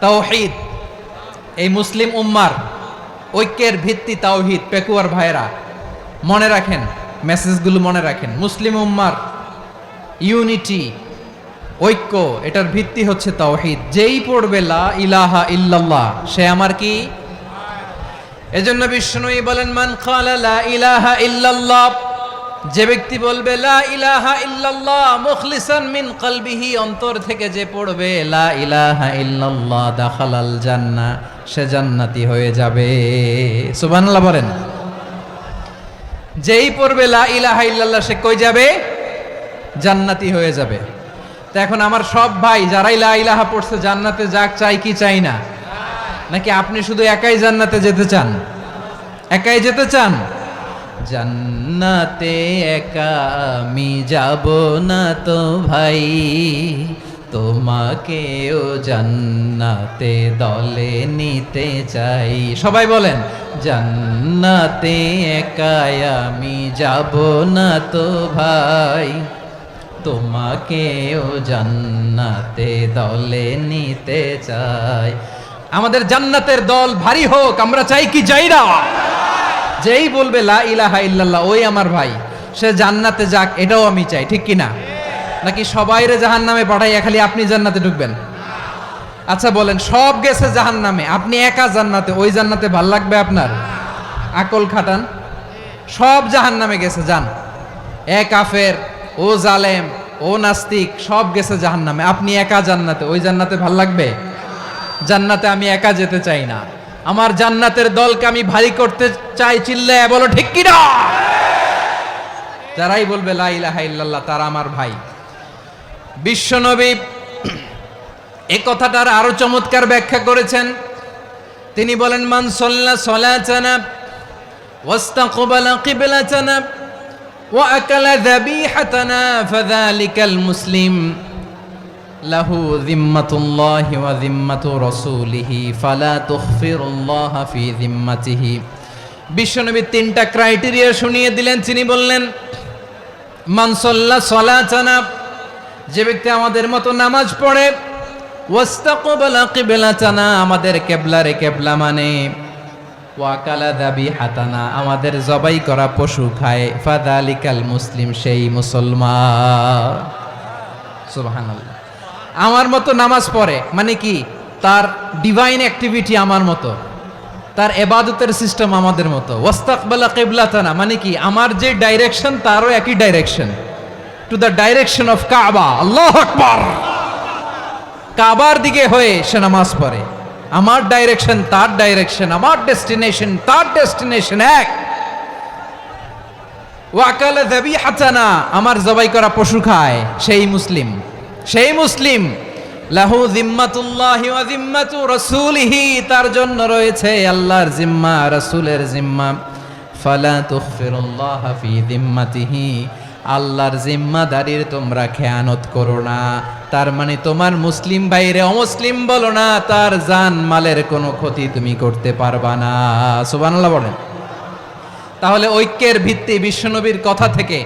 তাওহীদ। এই মুসলিম উম্মার ঐক্যের ভিত্তি তাওহীদ। পেকুয়ার ভাইরা মনে রাখেন, মেসেজগুলো মনে রাখেন। মুসলিম উম্মার ইউনিটি, ঐক্য, এটার ভিত্তি হচ্ছে তাওহীদ। যেই পড়বে লা ইলাহা ইল্লাল্লাহ সে আমার কি? এজন্য বিষ্ণুই বলেন মান ক্বালা লা ইলাহা ইল্লাল্লাহ যে ব্যক্তি বলবে লা ইলাহা ইল্লাল্লাহ মুখলিসান মিন কলবিহি, অন্তর থেকে যে পড়বে লা ইলাহা ইল্লাল্লাহ দাখালাল জান্নাহ, সে জান্নাতি হয়ে যাবে। সুবহানাল্লাহ বলেন। যেই পড়বে লা ইলাহা ইল্লাল্লাহ সে কই যাবে? জান্নাতি হয়ে যাবে। তো এখন আমার সব ভাই যারাই লা ইলাহা পড়ছে জান্নাতে যাক, চাই কি চাই না? নাকি আপনি শুধু একাই জান্নাতে যেতে চান? একাই যেতে চান? জান্নাতে একা আমি যাব না তো ভাই, তোমাকেও জান্নাতে দলে নিতে চাই। সবাই বলেন, জান্নাতে একা আমি যাব না তো ভাই, তোমাকেও জান্নাতে দলে নিতে চাই। আমাদের জান্নাতের দল ভারী হোক, আমরা চাই কি চাই না? যেই বলবে লা ইলাহা ইল্লাল্লাহ ওই আমার ভাই, সে জান্নাতে যাক, এটাও আমি চাই, ঠিক কি না? নাকি সবাইরে জাহান্নামে পাঠাইয়া খালি আপনি জান্নাতে ঢুকবেন? আচ্ছা বলেন, সব গেছে জাহান্নামে, আপনি একা জান্নাতে, ওই জান্নাতে ভাল লাগবে আপনার? আকল খাটান। সব জাহান্নামে গেছে, যান। এ কাফের, ও জালেম, ও নাস্তিক, সব গেছে জাহান্নামে, আপনি একা জান্নাতে, ওই জান্নাতে ভাল লাগবে? জান্নাতে আমি একা যেতে চাই না, আমার জান্নাতের দলকে আমি ভারী করতে চাই। চিল্লায় বলো ঠিক কি না? যারাই বলবে লা ইলাহা ইল্লাল্লাহ তারা আমার ভাই। বিশ্বনবী এই কথাটার আরো চমৎকার ব্যাখ্যা করেছেন। তিনি বলেন, মান সাল্লা সালাতানা ওয়াস্তাকবালা কিবলাতানা ওয়া আকালা যাবিহাতানা ফাযালিকাল মুসলিম লাহু যিম্মাতুল্লাহি ওয়া যিম্মাতু রাসূলিহি ফালা তুখফিরুল্লাহা ফি যিম্মাতিহি। বিশ্বনবী তিনটা ক্রাইটেরিয়া শুনিয়ে দিলেন। তিনি বললেন, মান সাল্লা সালাতানা, যে ব্যক্তি আমাদের মতো নামাজ পড়ে, ওয়াস্তাকবালা কিবলাতানা, আমাদের কিবলারে কিবলা মানে, ওয়া আকালা যাবিহাতানা, আমাদের জবাই করা পশু খায়, ফাযালিকাল মুসলিম, সেই মুসলমান। সুবহানাল্লাহ। আমার মতো নামাজ পড়ে মানে কি? তার ডিভাইন অ্যাক্টিভিটি আমার মতো, তার ইবাদতের সিস্টেম আমাদের মতো। ওয়াস্তাকবালা কিবলাতানা মানে কি? আমার যে ডাইরেকশন তারও একই direction, to the direction of কাবা। আল্লাহু আকবার। কাবার দিকে হয়ে সে নামাজ পড়ে। আমার ডাইরেকশন তার ডাইরেকশন, আমার ডেস্টিনেশন তার ডেস্টিনেশন এক। ওয়া আকালা যাবিহাতানা, আমার জবাই করা পশু খায়, সেই মুসলিম। সেই মুসলিম। লাহু যিম্মাতুল্লাহি ওয়া যিম্মাতু রাসূলিহি, তার জন্য রয়েছে আল্লাহর জিম্মা, রাসূলের জিম্মা। ফালা তুখফিরুল্লাহা ফি যিম্মাতিহি, আল্লাহর জিম্মাদারির তোমরা খেয়ানত করো না। তার মানে তোমার মুসলিম ভাইরে অমুসলিম বলো না, তার জান মালের কোনো ক্ষতি তুমি করতে পারবা না। সুবহানাল্লাহ বলেন। তাহলে ঐক্যের ভিত্তি বিশ্বনবীর কথা থেকে,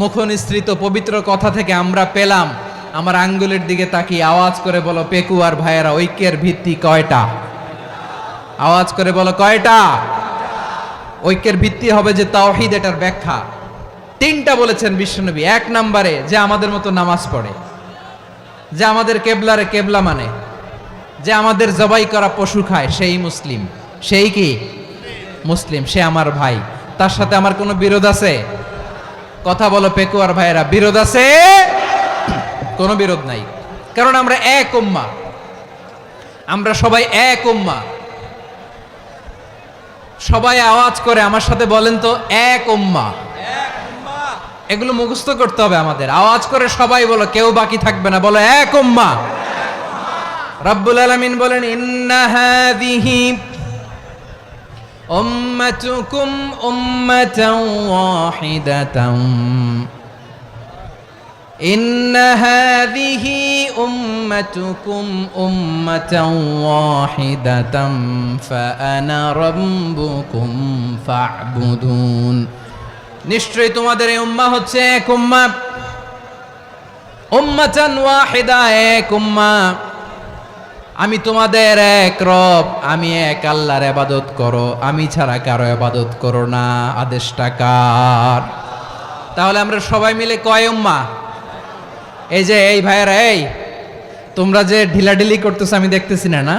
মুখনিসৃত পবিত্র কথা থেকে আমরা পেলাম। আমার আঙ্গুলের দিকে তাকিয়ে আওয়াজ করে বলো পেকু আর ভাইয়েরা, ঐক্যের ভিত্তি কয়টা? আওয়াজ করে বলো কয়টা? ঐক্যের ভিত্তি হবে যে তাওহীদ, এটার ব্যাখ্যা তিনটা বলেছেন বিশ্বনবী। এক নম্বরে যে আমাদের মতো নামাজ পড়ে, যে আমাদের কেবলারে কেবলা মানে, যে আমাদের জবাই করা পশু খায়, সেই মুসলিম। সেই কি মুসলিম? সে আমার ভাই। তার সাথে আমার কোনো বিরোধ আছে? কথা বলো পেকু আর ভাইয়েরা, বিরোধ আছে? কোনো বিরোধ নাই, কারণ আমরা এক উম্মাহ, আমরা সবাই এক উম্মাহ। সবাই আওয়াজ করে আমার সাথে বলেন তো, এক উম্মাহ। এগুলো মুখস্থ করতে হবে আমাদের। আওয়াজ করে সবাই বলো, কেউ বাকি থাকবে না, বলো এক উম্মাহ। রব্বুল আলামিন বলেন, ইন্না হাযিহি উম্মাতুকুম উম্মাতান ওয়াহিদাতান, ইন্না হাযিহি উম্মাতুকুম উম্মাতান ওয়াহিদাতান ফাআনা রাব্বুকুম ফা'বুদুন। নিশ্চয়ই তোমাদের এই উম্মাহ হচ্ছে এক উম্মাহ, উম্মাতান ওয়াহিদা, এক উম্মাহ। আমি তোমাদের এক রব, আমি এক আল্লাহর ইবাদত করো, আমি ছাড়া কারো ইবাদত করো না। আদেশটা কার? তাহলে আমরা সবাই মিলে কয় উম্মাহ? এই যে এই ভাইয়েরা, এই তোমরা যে ঢিলাঢিলি করতেছো আমি দেখতেছি না, না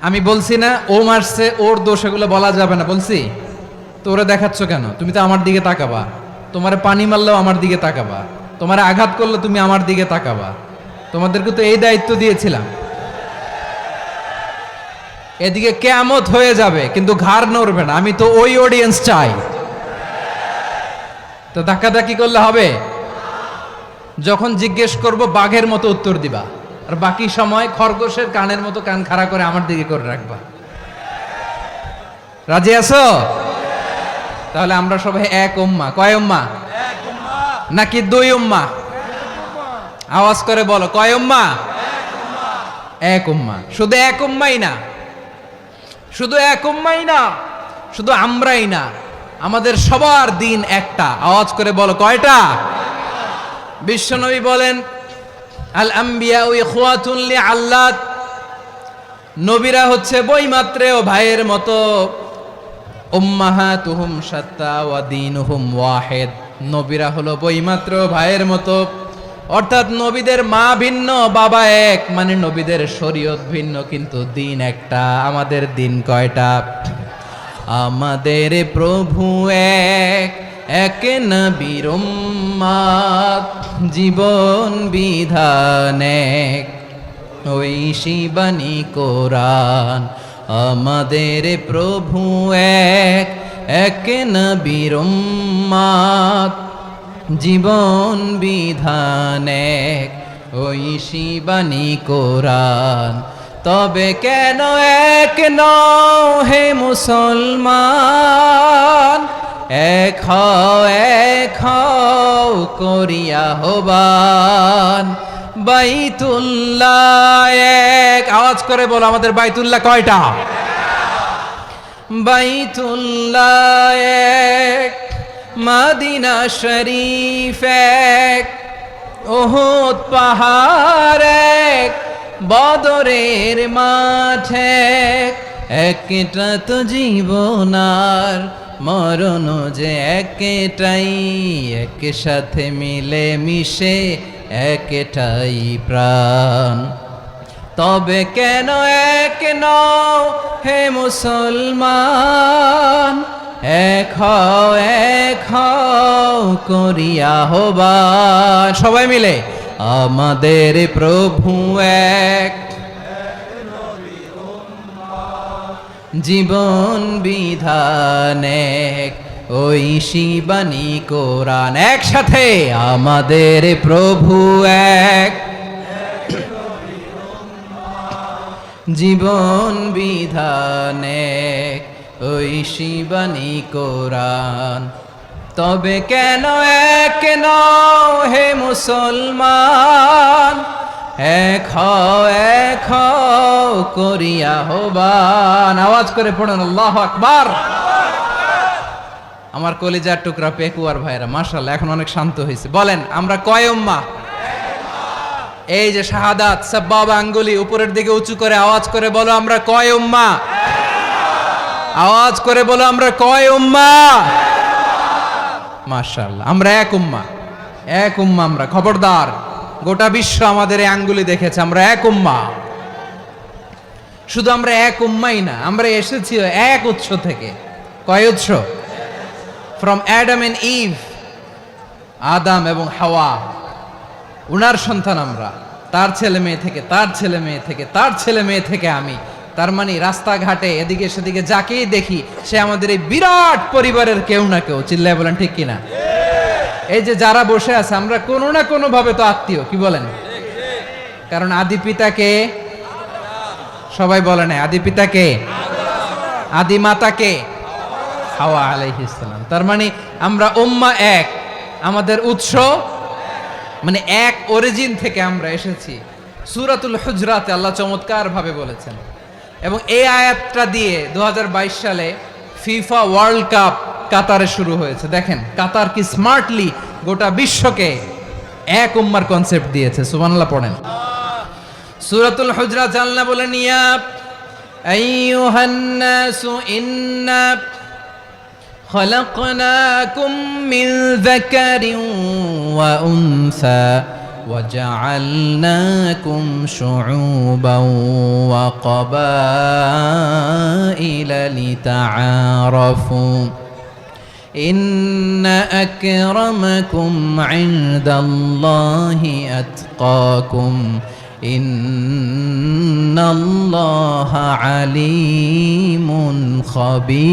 আমি বলছি না ও মারছে, ওর দোষ, এগুলো বলা যাবে না বলছি তো? ওরা দেখাচ্ছ কেন? তুমি তো আমার দিকে তাকাবা। তোমারে পানি মারলেও আমার দিকে তাকাবা, তোমারে আঘাত করলে তুমি আমার দিকে তাকাবা। তোমাদেরকে তো এই দায়িত্ব দিয়েছিলাম। এদিকে কিয়ামত হয়ে যাবে কিন্তু ঘাড় নড়বে না, আমি তো ওই অডিয়েন্স চাই। তো ধাক্কাধাক্কি করলে হবে? যখন জিজ্ঞেস করব বাঘের মতো উত্তর দিবা, আর বাকি সময় খরগোশের কানের মতো কান খাড়া করে আমার দিকে করে রাখবা। রাজি আছো? তাহলে আমরা সবাই এক উম্মাহ। কয় উম্মাহ? নাকি দুই উম্মাহ? আওয়াজ করে বলো, কয় উম্মাহ? এক উম্মাহ। শুধু এক উম্মাই না, শুধু এক উম্মাই না, শুধু আমরাই না, আমাদের সবার দিন একটা। আওয়াজ করে বলো, কয়টা? বিশ্বনবী বলেন, আল আম্বিয়া ইখওয়াতুন লিআল্লাত, নবীরা হচ্ছে বৈমাত্রেয় ভাইয়ের মতো। উম্মাহাতুহুম শাত্তা ওয়া দীনুহুম ওয়াহিদ, নবীরা হলো বৈমাত্রেয় ভাইয়ের মতো। অর্থাৎ নবীদের মা ভিন্ন, বাবা এক, মানে নবীদের শরীয়ত ভিন্ন কিন্তু দিন একটা। আমাদের দিন কয়টা? আমাদের প্রভু এক, এক নবীর উম্মত, জীবন বিধান এক, ওই শিবানী কোরআন। আমাদের প্রভু এক, এক নবীর উম্মত, জীবন বিধান এক, ওই শিবানী কোরআন। তবে কেন এক নও হে মুসলমান, এক হও, এক হও করিয়া হবান। বাইতুল্লাহ এক, আওয়াজ করে বলো, আমাদের বাইতুল্লাহ কয়টা? বাইতুল্লাহ এক, মদিনা শরীফ এক, উহুদ পাহাড় এক, বদরের মাঠ এক। একটা তো জীবন আর মরণ যে একটাই, এক সাথে মিলে মিশে একটাই প্রাণ। তবে কেন এক নও হে মুসলমান, এক হও, এক হও করিয়া হবান। সবাই মিলে, আমাদের প্রভু এক, জীবন বিধান এক, ওই শিবানী কোরআন। একসাথে, আমাদের প্রভু এক, জীবন বিধান এক, ওই শিবানী কোরআন। তবে কেন এক নও হে মুসলমান, এক হও, এক হও করিয়া হবান। আওয়াজ করে পড়ুন আল্লাহু আকবার। আমার কলিজার টুকরা পেকুয়ার ভাইরা মাশাআল্লাহ এখন অনেক শান্ত হয়েছে। বলেন, আমরা কয় উম্মাহ? এই যে শাহাদাত সাব্বাবা আঙ্গুলি উপরের দিকে উঁচু করে আওয়াজ করে বলো, আমরা কয় উম্মাহ? আওয়াজ করে বলো, আমরা কয় উম্মাহ? মাশাআল্লাহ, আমরা এক উম্মাহ, এক উম্মাহ আমরা। খবরদার, গোটা বিশ্ব আমাদের এই আঙ্গুলি দেখেছে, আমরা এক উম্মাহ। শুধু আমরা এক উম্মাই না, আমরা এসেছি এক উৎস থেকে। কয় উৎস? ফ্রম অ্যাডাম এন্ড ইভ, আদম এবং হাওয়া, উনার সন্তান আমরা। তার ছেলে মেয়ে থেকে, তার ছেলে মেয়ে থেকে, তার ছেলে মেয়ে থেকে আমি। তার মানে রাস্তাঘাটে এদিকে সেদিকে যাকেই দেখি সে আমাদের এই বিরাট পরিবারের কেউ না কেউ। চিল্লায় বলেন ঠিক কিনা? এই যে যারা বসে আছে, আমরা কোনো না কোনো ভাবে তো আত্মীয়। কি বলেন? কারণ আদি পিতাকে সবাই বলে না, আদি পিতাকে, আদি মাতাকে হাওয়া আলাইহিস সালাম। তার মানে আমরা উম্মাহ এক, আমাদের উৎস মানে এক অরিজিন থেকে আমরা এসেছি। সূরাতুল হুজরাতে আল্লাহ চমৎকার ভাবে বলেছেন, এবং এই আয়াতটা দিয়ে 2022 সালে ফিফা ওয়ার্ল্ড কাপ কাতারে শুরু হয়েছে। দেখেন কাতার কি স্মার্টলি গোটা বিশ্বকে এক উম্মার কনসেপ্ট দিয়েছে। সুবহানাল্লাহ পড়েন। সূরাতুল হুজরাত আল্লাহ বলেন, ইয়া আইয়ুহান নাসু ইন্না খলাকনাকুম মিন যাকারিন ওয়া উনসা وجعلناكم شعوبا وقبائل لتعارفوا ইন্না আকরামাকুম ইনদাল্লাহি আতকাকুম ইন্নাল্লাহা আলিমুন খাবীর।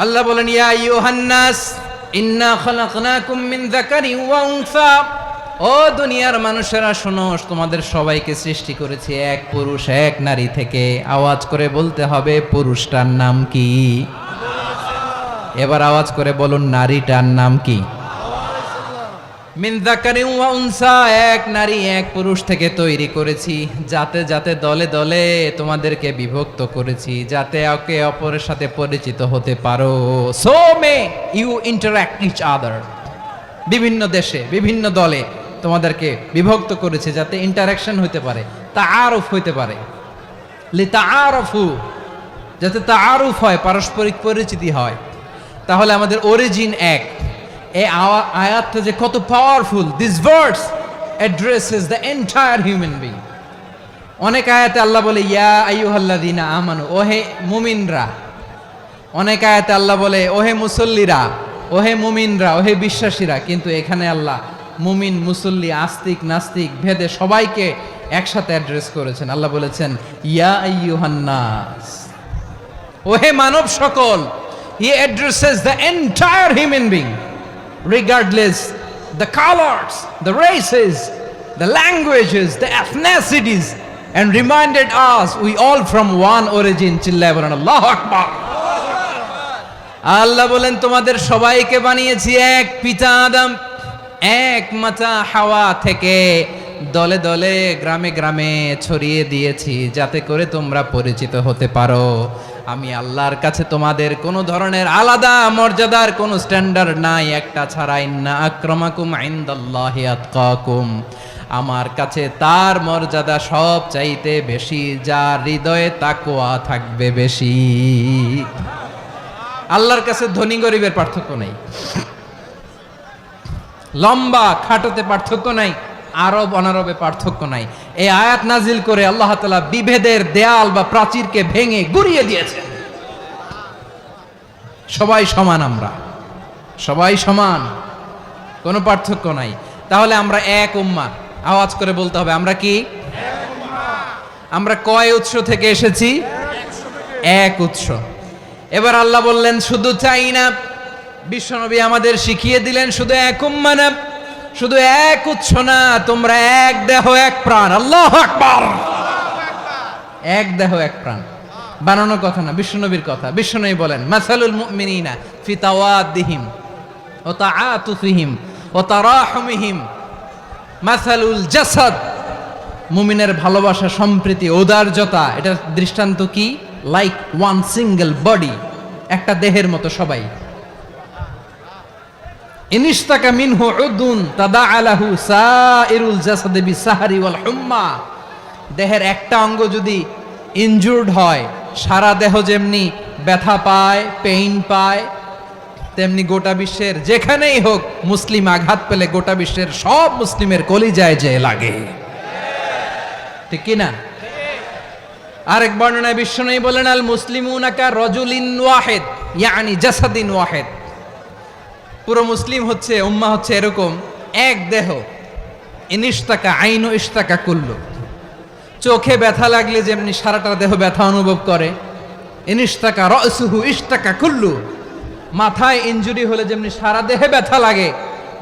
আল্লাহ বলেন, ইয়া আইয়ুহান নাস ইন্না খালাকনাকুম মিন যাকারিন ওয়া উনসা। ও দুনিয়ার মানুষেরা শোনো, তোমাদের সবাইকে সৃষ্টি করেছি এক পুরুষ এক নারী থেকে। আওয়াজ করে বলতে হবে, পুরুষটার নাম কি? এবার আওয়াজ করে বলুন, নারীটার নাম কি? মিন যাকারিন ওয়া উনসা, এক নারী এক পুরুষ থেকে তৈরি করেছি। যাতে যাতে দলে দলে তোমাদেরকে বিভক্ত করেছি, যাতে একে অপরের সাথে পরিচিত হতে পারো। So may you interact each other. বিভিন্ন দেশে বিভিন্ন দলে তোমাদেরকে বিভক্ত করেছে যাতে ইন্টারাকশন হতে পারে, তাআরুফ হইতে পারে। লিতাআরফু, যাতে তাআরুফ হয়, পারস্পরিক পরিচিতি হয়। তাহলে আমাদের অরিজিন এক। এই আয়াতটা যে কত powerful! This verse addresses the entire human being. অনেক আয়াতে আল্লাহ বলে ইয়া আইয়ুহাল্লাযীনা আমানু, ওহে মুমিনরা। অনেক আয়াতে আল্লাহ বলে ওহে মুসল্লিরা, ওহে মুমিনরা, ওহে বিশ্বাসীরা। কিন্তু এখানে আল্লাহ মুমিন মুসল্লি আস্তিক নাস্তিক ভেদে সবাইকে একসাথে অ্যাড্রেস করেছেন। আল্লাহ বলেছেন ইয়া আইয়ুহান নাস, ওহে মানব সকল। He addresses the entire human being, regardless the colors, the races, the languages, the ethnicities, and reminded us we all from one origin. Chillahi bolen Allahu Akbar। আল্লাহ বলেন তোমাদের সবাইকে বানিয়েছি এক পিতা আদম, এক মাতা হাওয়া থেকে। দলে দলে গ্রামে গ্রামে ছড়িয়ে দিয়েছি যাতে করে তোমরা পরিচিত হতে পারো। আমি আল্লাহর কাছে তোমাদের কোনো ধরনের আলাদা মর্যাদার কোনো স্ট্যান্ডার্ড নাই একটা ছাড়া। ইন্না আক্রামাকুম ইনদাল্লাহি আতকাকুম, আমার কাছে তার মর্যাদা সব চাইতে বেশি যার হৃদয়ে তাকওয়া থাকবে বেশি। আল্লাহর কাছে ধনী গরিবের পার্থক্য নাই, লম্বা খাটোতে পার্থক্য নাই, আরব অনারবে পার্থক্য নাই। এই আয়াত নাজিল করে আল্লাহ তাআলা বিভেদের দেয়াল বা প্রাচীরকে ভেঙে গুড়িয়ে দিয়েছেন। সবাই সমান, আমরা সবাই সমান, কোনো পার্থক্য নাই। তাহলে আমরা এক উম্মাহ। আওয়াজ করে বলতে হবে, আমরা কি? আমরা কয় উৎস থেকে এসেছি? এক উৎস। এবার আল্লাহ বললেন শুধু চাই না, বিশ্বনবী আমাদের শিখিয়ে দিলেন শুধু এক উম্মাহ না, শুধু এক উৎস না, তোমরা এক দেহ এক প্রাণ। আল্লাহু আকবার। এক দেহ এক প্রাণ বানানোর কথা না, বিশ্বনবীর কথা। বিশ্বনবী বলেন মাসালুল মুমিনিনা ফি তাওয়াদ্দিহিম ওয়া তাআতুফিহিম ওয়া তারাহুমিহিম মাসালুল জাসাদ। মুমিনের ভালোবাসা, সম্প্রীতি, ঔদার্যতা, এটা দৃষ্টান্ত কি? লাইক ওয়ান সিঙ্গেল বডি, একটা দেহের মতো সবাই। ইনিশতাকা মিনহু উদুন তাদাআলাহু সাইরুল জাসাদি বিসাহরি ওয়াল হুম্মা। দেহের একটা অঙ্গ যদি ইনজুর্ড হয়, সারা দেহ যেমনি ব্যথা পায়, পেইন পায়, তেমনি গোটা বিশ্বের যেখানেই হোক মুসলিম আঘাত পেলে গোটা বিশ্বের সব মুসলিমের কলিজায় যে লাগে, ঠিক কি না? আরেক বর্ণনায় বিশ্বনবী বলেন আল মুসলিমুনা কা রাজুলিন ওয়াহিদ ইয়ানি জাসাদিন ওয়াহিদ। পুরো মুসলিম হচ্ছে, উম্মাহ হচ্ছে এরকম এক দেহ। ইনিশতাকা আইনু ইশতাকা কুল্লু। চোখে ব্যথা লাগলে যেমনি সারাটা দেহ ব্যথা অনুভব করে, ইনিশতাকা রাসুহু ইশতাকা কুল্লু। মাথায় ইনজুরি হলে যেমনি সারা দেহে ব্যথা লাগে,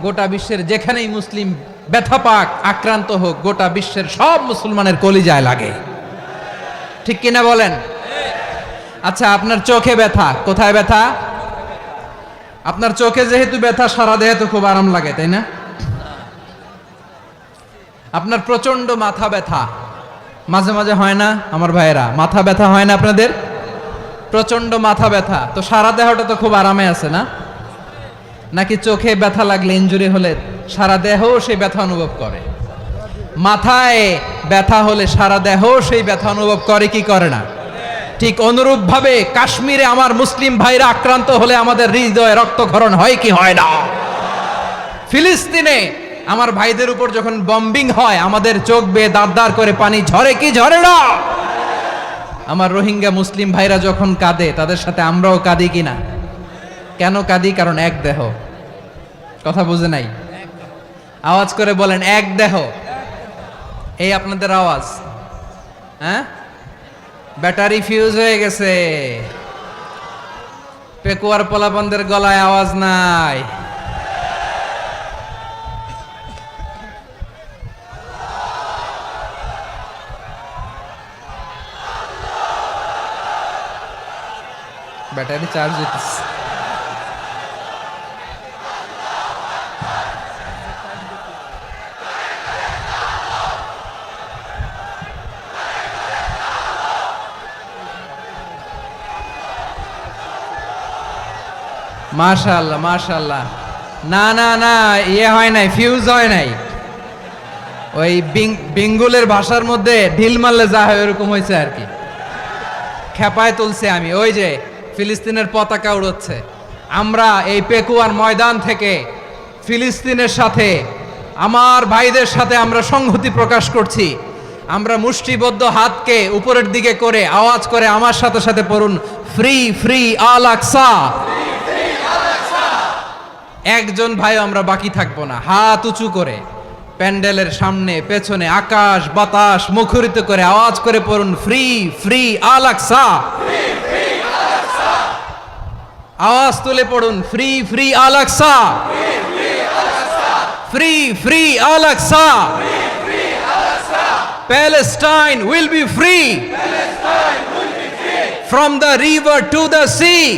গোটা বিশ্বের যেখানেই মুসলিম ব্যথা পাক, আক্রান্ত হোক, গোটা বিশ্বের সব মুসলমানের কলিজায় লাগে, ঠিক কিনা বলেন? আচ্ছা, আপনার চোখে ব্যথা, কোথায় ব্যথা? আপনার চোখে যেহেতু ব্যথা, সারা দেহে তো খুব আরাম লাগে, তাই না? আপনার প্রচন্ড মাথা ব্যথা মাঝে মাঝে হয় না আমার ভাইয়েরা? মাথা ব্যথা হয় না আপনাদের? প্রচন্ড মাথা ব্যথা, তো সারা দেহটা তো খুব আরামে আছে না? নাকি চোখে ব্যথা লাগলে, ইনজুরি হলে সারা দেহ সেই ব্যথা অনুভব করে? মাথায় ব্যথা হলে সারা দেহ সেই ব্যথা অনুভব করে কি করে না? ঠিক অনুরূপ ভাবে কাশ্মীরে আমার মুসলিম ভাইরা আক্রান্ত হলে আমাদের হৃদয়ে রক্তক্ষরণ হয় কি হয় না? ফিলিস্তিনে আমার ভাইদের উপর যখন বম্বিং হয় আমাদের চোখ বেয়ে দাঁড় দাঁড় করে পানি ঝরে কি ঝরে না? আমার রোহিঙ্গা মুসলিম ভাইরা যখন কাঁদে তাদের সাথে আমরাও কাঁদি কিনা? কেন কাঁদি? কারণ এক দেহ। কথা বুঝে নাই? আওয়াজ করে বলেন এক দেহ। এই আপনাদের আওয়াজ, হ্যাঁ? ব্যাটারি ফিউজ হয়ে গেছে, পেকুয়ার পোলাপানদের গলায় আওয়াজ নাই। ব্যাটারি চার্জ হইতেছে। মাশাআল্লাহ মাশাআল্লাহ। না না না, ইয়ে হয় নাই, ফিউজ হয় নাই। ওই বেঙ্গলের ভাষার মধ্যে ঢিল মারলে যা হয় এরকম হয়েছে আর কি। খেপায় তুলছে আমি। ওই যে ফিলিস্তিনের পতাকা উড়োচ্ছে। আমরা এই পেকুয়ার ময়দান থেকে ফিলিস্তিনের সাথে, আমার ভাইদের সাথে আমরা সংহতি প্রকাশ করছি। আমরা মুষ্টিবদ্ধ হাতকে উপরের দিকে করে আওয়াজ করে আমার সাথে সাথে পড়ুন, ফ্রি ফ্রি আল আকসা। একজন ভাই আমরা বাকি থাকবো না। হাত উঁচু করে প্যান্ডেলের সামনে পেছনে আকাশ বাতাস মুখরিত করে আওয়াজ করে পড়ুন, ফ্রি ফ্রি আল আকসা। আওয়াজ তুলে পড়ুন, free free Al Aqsa, free free Al Aqsa. Palestine will be free from the river to the sea.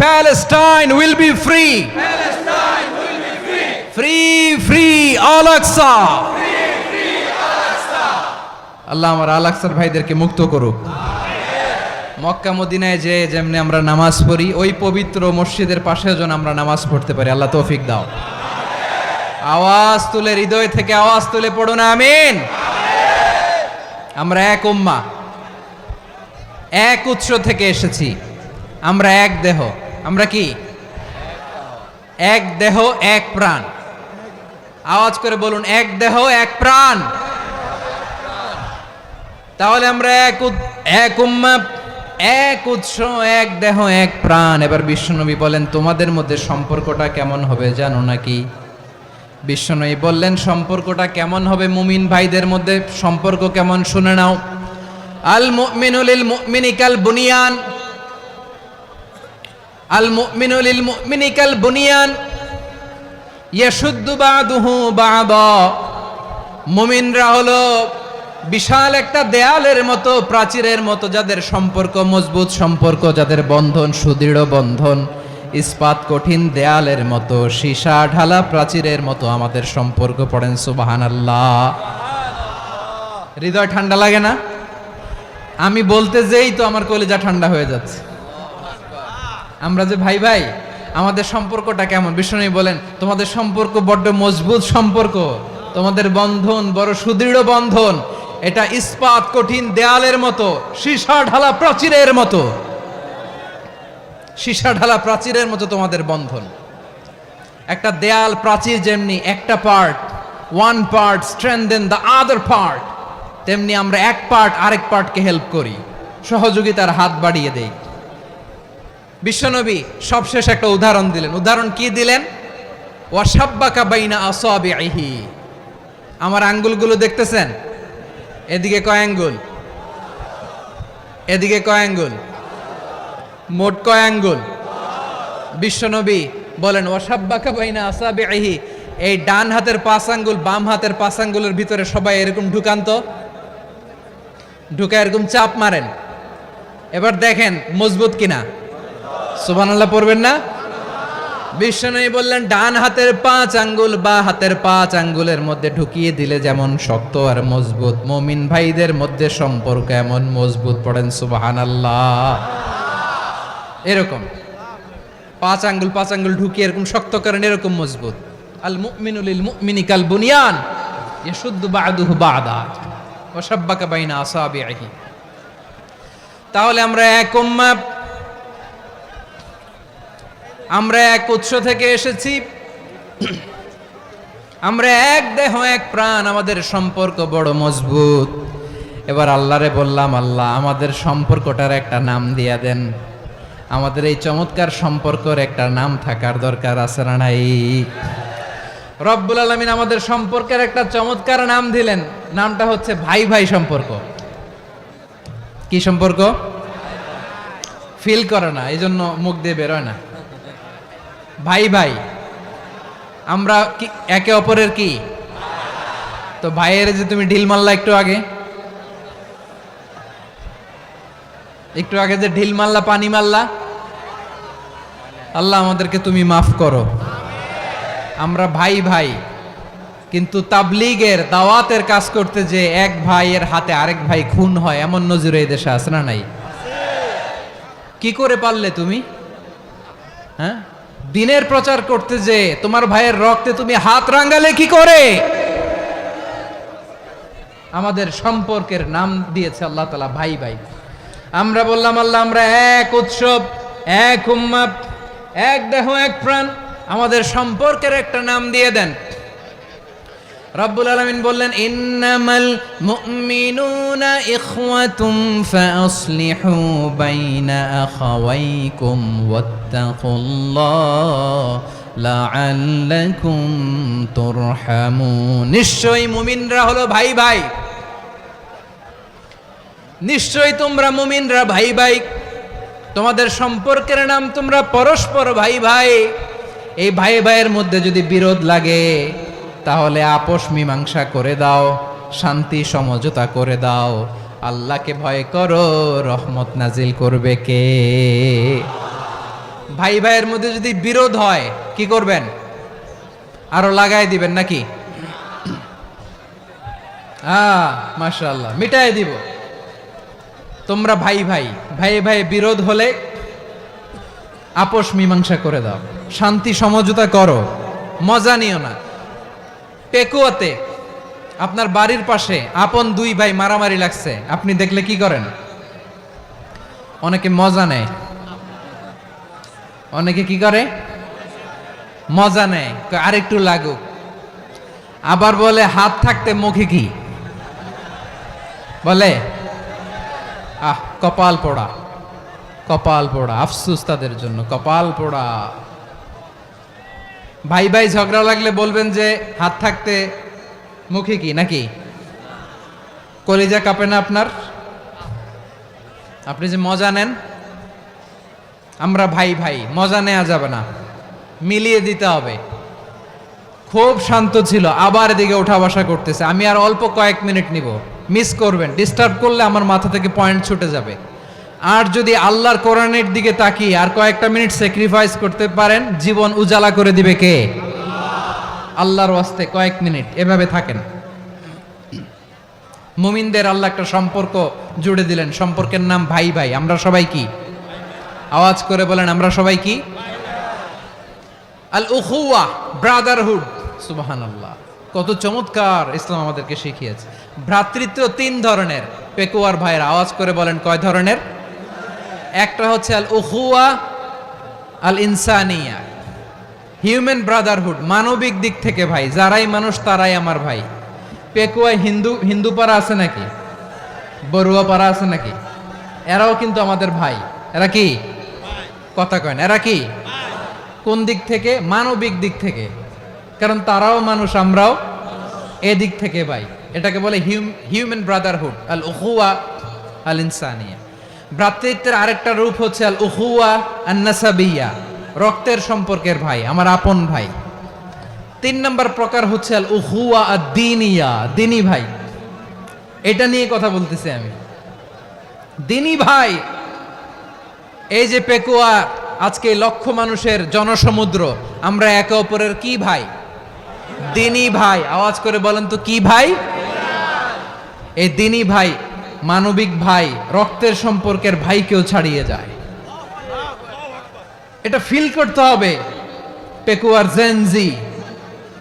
Palestine will be free. Free, free Al-Aqsa. আল্লাহ আমার আল-আকসার ভাইদেরকে মুক্ত করুক। মক্কা মদিনায় যে যেমনি আমরা নামাজ পড়ি, ওই পবিত্র মসজিদের পাশেও যেন আমরা নামাজ পড়তে পারি। আল্লাহ তৌফিক দাও। আওয়াজ তুলে, হৃদয় থেকে আওয়াজ তুলে পড়ুন আমিন। আমরা এক উম্মাহ, এক উৎস থেকে এসেছি। আমরা এক দেহ। আমরা কি? এক দেহ এক প্রাণ। আওয়াজ করে বলুন, এক দেহ এক প্রাণ। তাহলে আমরা এক উম্মাহ, এক উৎস, এক দেহ এক প্রাণ। এবার বিশ্বনবী বলেন, তোমাদের মধ্যে সম্পর্কটা কেমন হবে জানো নাকি? বিশ্বনবী বললেন, সম্পর্কটা কেমন হবে মুমিন ভাইদের মধ্যে? সম্পর্ক কেমন শুনে নাও। আল মুমিনু লিল মুমিনি কাল বুনিয়ান, আল মুমিনু লিল মুমিনি কাল বুনিয়ান ইয়াশুদ্দু বাদুহু বাদা। মুমিনরা হলো বিশাল একটা দেয়ালের মতো, প্রাচীরের মতো, যাদের সম্পর্ক মজবুত, সম্পর্ক যাদের বন্ধন সুদৃঢ় বন্ধন, ইস্পাত কঠিন দেয়ালের মতো, সীসা ঢালা প্রাচীরের মতো আমাদের সম্পর্ক। পড়েন সুবহানাল্লাহ। হৃদয় ঠান্ডা লাগে না? আমি বলতে যেই তো আমার কলিজা ঠান্ডা হয়ে যাচ্ছে। আমরা যে ভাই ভাই, আমাদের সম্পর্কটা কেমন? বিষ্ণু বলেন, তোমাদের সম্পর্ক বড্ড মজবুত সম্পর্ক, তোমাদের বন্ধন বড় সুদৃঢ় বন্ধন। এটা ইস্পাত কঠিন দেয়ালের মতো, সীসা ঢালা প্রাচীরের মতো, সীসা ঢালা প্রাচীরের মতো তোমাদের বন্ধন। একটা দেয়াল প্রাচীর যেমনি একটা part, one part strengthen the other part, তেমনি আমরা এক পার্ট আরেক পার্টকে হেল্প করি, সহযোগিতার হাত বাড়িয়ে দেই। বিশ্বনবী সবশেষ একটা উদাহরণ দিলেন। উদাহরণ কি দিলেন? ওয়াসাব্বাকা বাইনা আসাবিহি। আমার আঙ্গুলগুলো দেখতেছেন? এদিকে কয় আঙ্গুল? এদিকে কয় আঙ্গুল? মোট কয় আঙ্গুল? বিশ্বনবী বলেন, ওয়াসাব্বাকা বাইনা আসাবিহি। এই ডান হাতের 5 আঙ্গুল বাম হাতের 5 আঙ্গুলের ভিতরে সবাই এরকম ঢুকান তো, ঢুকা এরকম চাপ মারেন। এবার দেখেন মজবুত কিনা। সুবহানাল্লাহ পড়বেন না? বিশ্বনবী বললেন, ডান হাতের 5 আঙ্গুল বা হাতের 5 আঙ্গুলের মধ্যে ঢুকিয়ে দিলে যেমন শক্ত আর মজবুত, মুমিন ভাইদের মধ্যে সম্পর্ক এমন মজবুত। পড়েন সুবহানাল্লাহ। এরকম 5 আঙ্গুল ঢুকিয়ে এরকম শক্ত করেন, এরকম মজবুত। আল মুমিনু লিল মুমিনি কাল বুনিয়ান ইয়াশুদ্দু বাদুহু বাদা ওয়া শাব্বাকা বাইনা আসাবিহি। তাহলে আমরা এক উম্মাহ, আমরা এক উৎস থেকে এসেছি। আমরা এক দেহ এক প্রাণ, আমাদের সম্পর্ক বড় মজবুত। এবার আল্লাহরে বললাম, আল্লাহ আমাদের সম্পর্কটার একটা নাম দিয়া দেন। আমাদের এই চমৎকার সম্পর্কের একটা নাম থাকার দরকার আছে না নাই? রব্বুল আলামিন আমাদের সম্পর্কের একটা চমৎকার নাম দিলেন। নামটা হচ্ছে ভাই ভাই সম্পর্ক। কি সম্পর্ক? ফিল করে না, এই জন্য মুখ দিয়ে বেরোয় না। ভাই ভাই, আমরা কি একে অপরের কি? তো ভাইয়ের যে তুমি ঢিল মারলা একটু আগে যে ঢিল মারলা, পানি মারলা, আল্লাহ আমাদেরকে তুমি মাফ করো। আমরা ভাই ভাই, কিন্তু তাবলীগের দাওয়াতের কাজ করতে যে এক ভাইয়ের হাতে আরেক ভাই খুন হয়, এমন নজির এই দেশে আছে না নাই? কি করে পারলে তুমি? হ্যাঁ, দিনের প্রচার করতে যে তোমার ভাইয়ের রক্তে তুমি হাত রাঙ্গালে কি করে? আমাদের সম্পর্কের নাম দিয়েছে আল্লাহ তাআলা ভাই ভাই। আমরা বললাম, আল্লাহ আমরা এক উৎসব, এক উম্মাহ, এক দেহ এক প্রাণ, আমাদের সম্পর্কের একটা নাম দিয়ে দেন। রব্বুল আলামিন বললেন, ইন্নামাল মুমিনুনা ইখওয়াতুম ফাআসলিহু বাইনা আখাওয়াইকুম ওয়াত্তাকুল্লাহ লাআল্লাকুম তুরহামুন। নিশ্চয়ই মুমিনরা হলো ভাই ভাই, নিশ্চয়ই তোমরা মুমিনরা ভাই ভাই, তোমাদের সম্পর্কের নাম তোমরা পরস্পর ভাই ভাই। এই ভাই ভাইয়ের মধ্যে যদি বিরোধ লাগে তাহলে আপোষ মীমাংসা করে দাও, শান্তি সমঝোতা করে দাও। আল্লাহকে ভয় করো, রহমত নাজিল করবে কে? ভাই ভাইয়ের মধ্যে যদি বিরোধ হয় কি করবেন? আরো লাগাই দিবেন নাকি? মাশাআল্লাহ, মিটাই দিব। তোমরা ভাই ভাই, ভাই ভাই বিরোধ হলে আপোষ মীমাংসা করে দাও, শান্তি সমঝোতা করো, মজা নিও না। পেকুয়াতে আপনার বাড়ির পাশে আপন দুই ভাই মারামারি লাগছে, আপনি দেখলে কি করেন? অনেকে মজা নেয়। অনেকে কি করে? মজা নেয়, আরেকটু লাগুক। আবার বলে হাত থাকতে মুখে কি বলে? কপাল পোড়া, কপাল পোড়া, আফসোস তাদের জন্য, কপাল পোড়া। ভাই ভাই ঝগড়া লাগলে বলবেন যে হাত থাকতে মুখে কি, নাকি? কলিজা কাঁপে না আপনার? আপনি যে মজা নেন। আমরা ভাই ভাই, মজা নেওয়া যাবে না, মিলিয়ে দিতে হবে। খুব শান্ত ছিল, আবার এদিকে ওঠা বসা করতেছে। আমি আর অল্প কয়েক মিনিট নিব, মিস করবেন। ডিস্টার্ব করলে আমার মাথা থেকে পয়েন্ট ছুটে যাবে। আর যদি আল্লাহর কোরআনের দিকে তাকিয়ে আর কয়েকটা মিনিট স্যাক্রিফাইস করতে পারেন, জীবন উজালা করে দিবে কে? আল্লাহর ওয়াস্তে কয়েক মিনিট এভাবে থাকেন। মুমিনদের আল্লাহ একটা সম্পর্ক জুড়ে দিলেন, সম্পর্কের নাম ভাই ভাই। আমরা সবাই কি? আওয়াজ করে বলেন, আমরা সবাই কি? আল উখুওয়া, ব্রাদারহুড। সুবহানাল্লাহ, কত চমৎকার ইসলাম আমাদেরকে শিখিয়েছে। ভ্রাতৃত্ব তিন ধরনের। পেকুয়ার ভাইয়ের আওয়াজ করে বলেন, কয় ধরনের? একটা হচ্ছে আল উখুওয়া আল ইনসানিয়া, হিউম্যান ব্রাদারহুড, মানবিক দিক থেকে ভাই। যারাই মানুষ তারাই আমার ভাই। পেকুয়ায় হিন্দু পাড়া আছে নাকি? বড়ুয়া পাড়া আছে নাকি? এরাও কিন্তু আমাদের ভাই। এরা কি? কথা কয় না, এরা কি? কোন দিক থেকে? মানবিক দিক থেকে। কারণ তারাও মানুষ, আমরাও এদিক থেকে ভাই। এটাকে বলে হিউম্যান ব্রাদারহুড, আল উখুওয়া আল ইনসানিয়া। ভ্রাতৃত্বের আরেকটা রূপ হচ্ছে আল উখুওয়া আন নাসাবিয়া, রক্তের সম্পর্কের ভাই, আমার আপন ভাই। তিন নম্বর প্রকার হচ্ছে আল উখুওয়া আদ দীনিয়া, দিনী ভাই। এটা নিয়ে কথা বলতেছি আমি। দিনী ভাই, এই যে পেকুয়া, আজকে লক্ষ মানুষের জনসমুদ্র, আমরা একে অপরের কি ভাই? দিনী ভাই। আওয়াজ করে বলেন তো, কি ভাই? এই দিনী ভাই, মানবিক ভাই, রক্তের সম্পর্কের ভাইকেও ছাড়িয়ে যায়। এটা ফিল করতে হবে। পেকুয়ার জেনজি,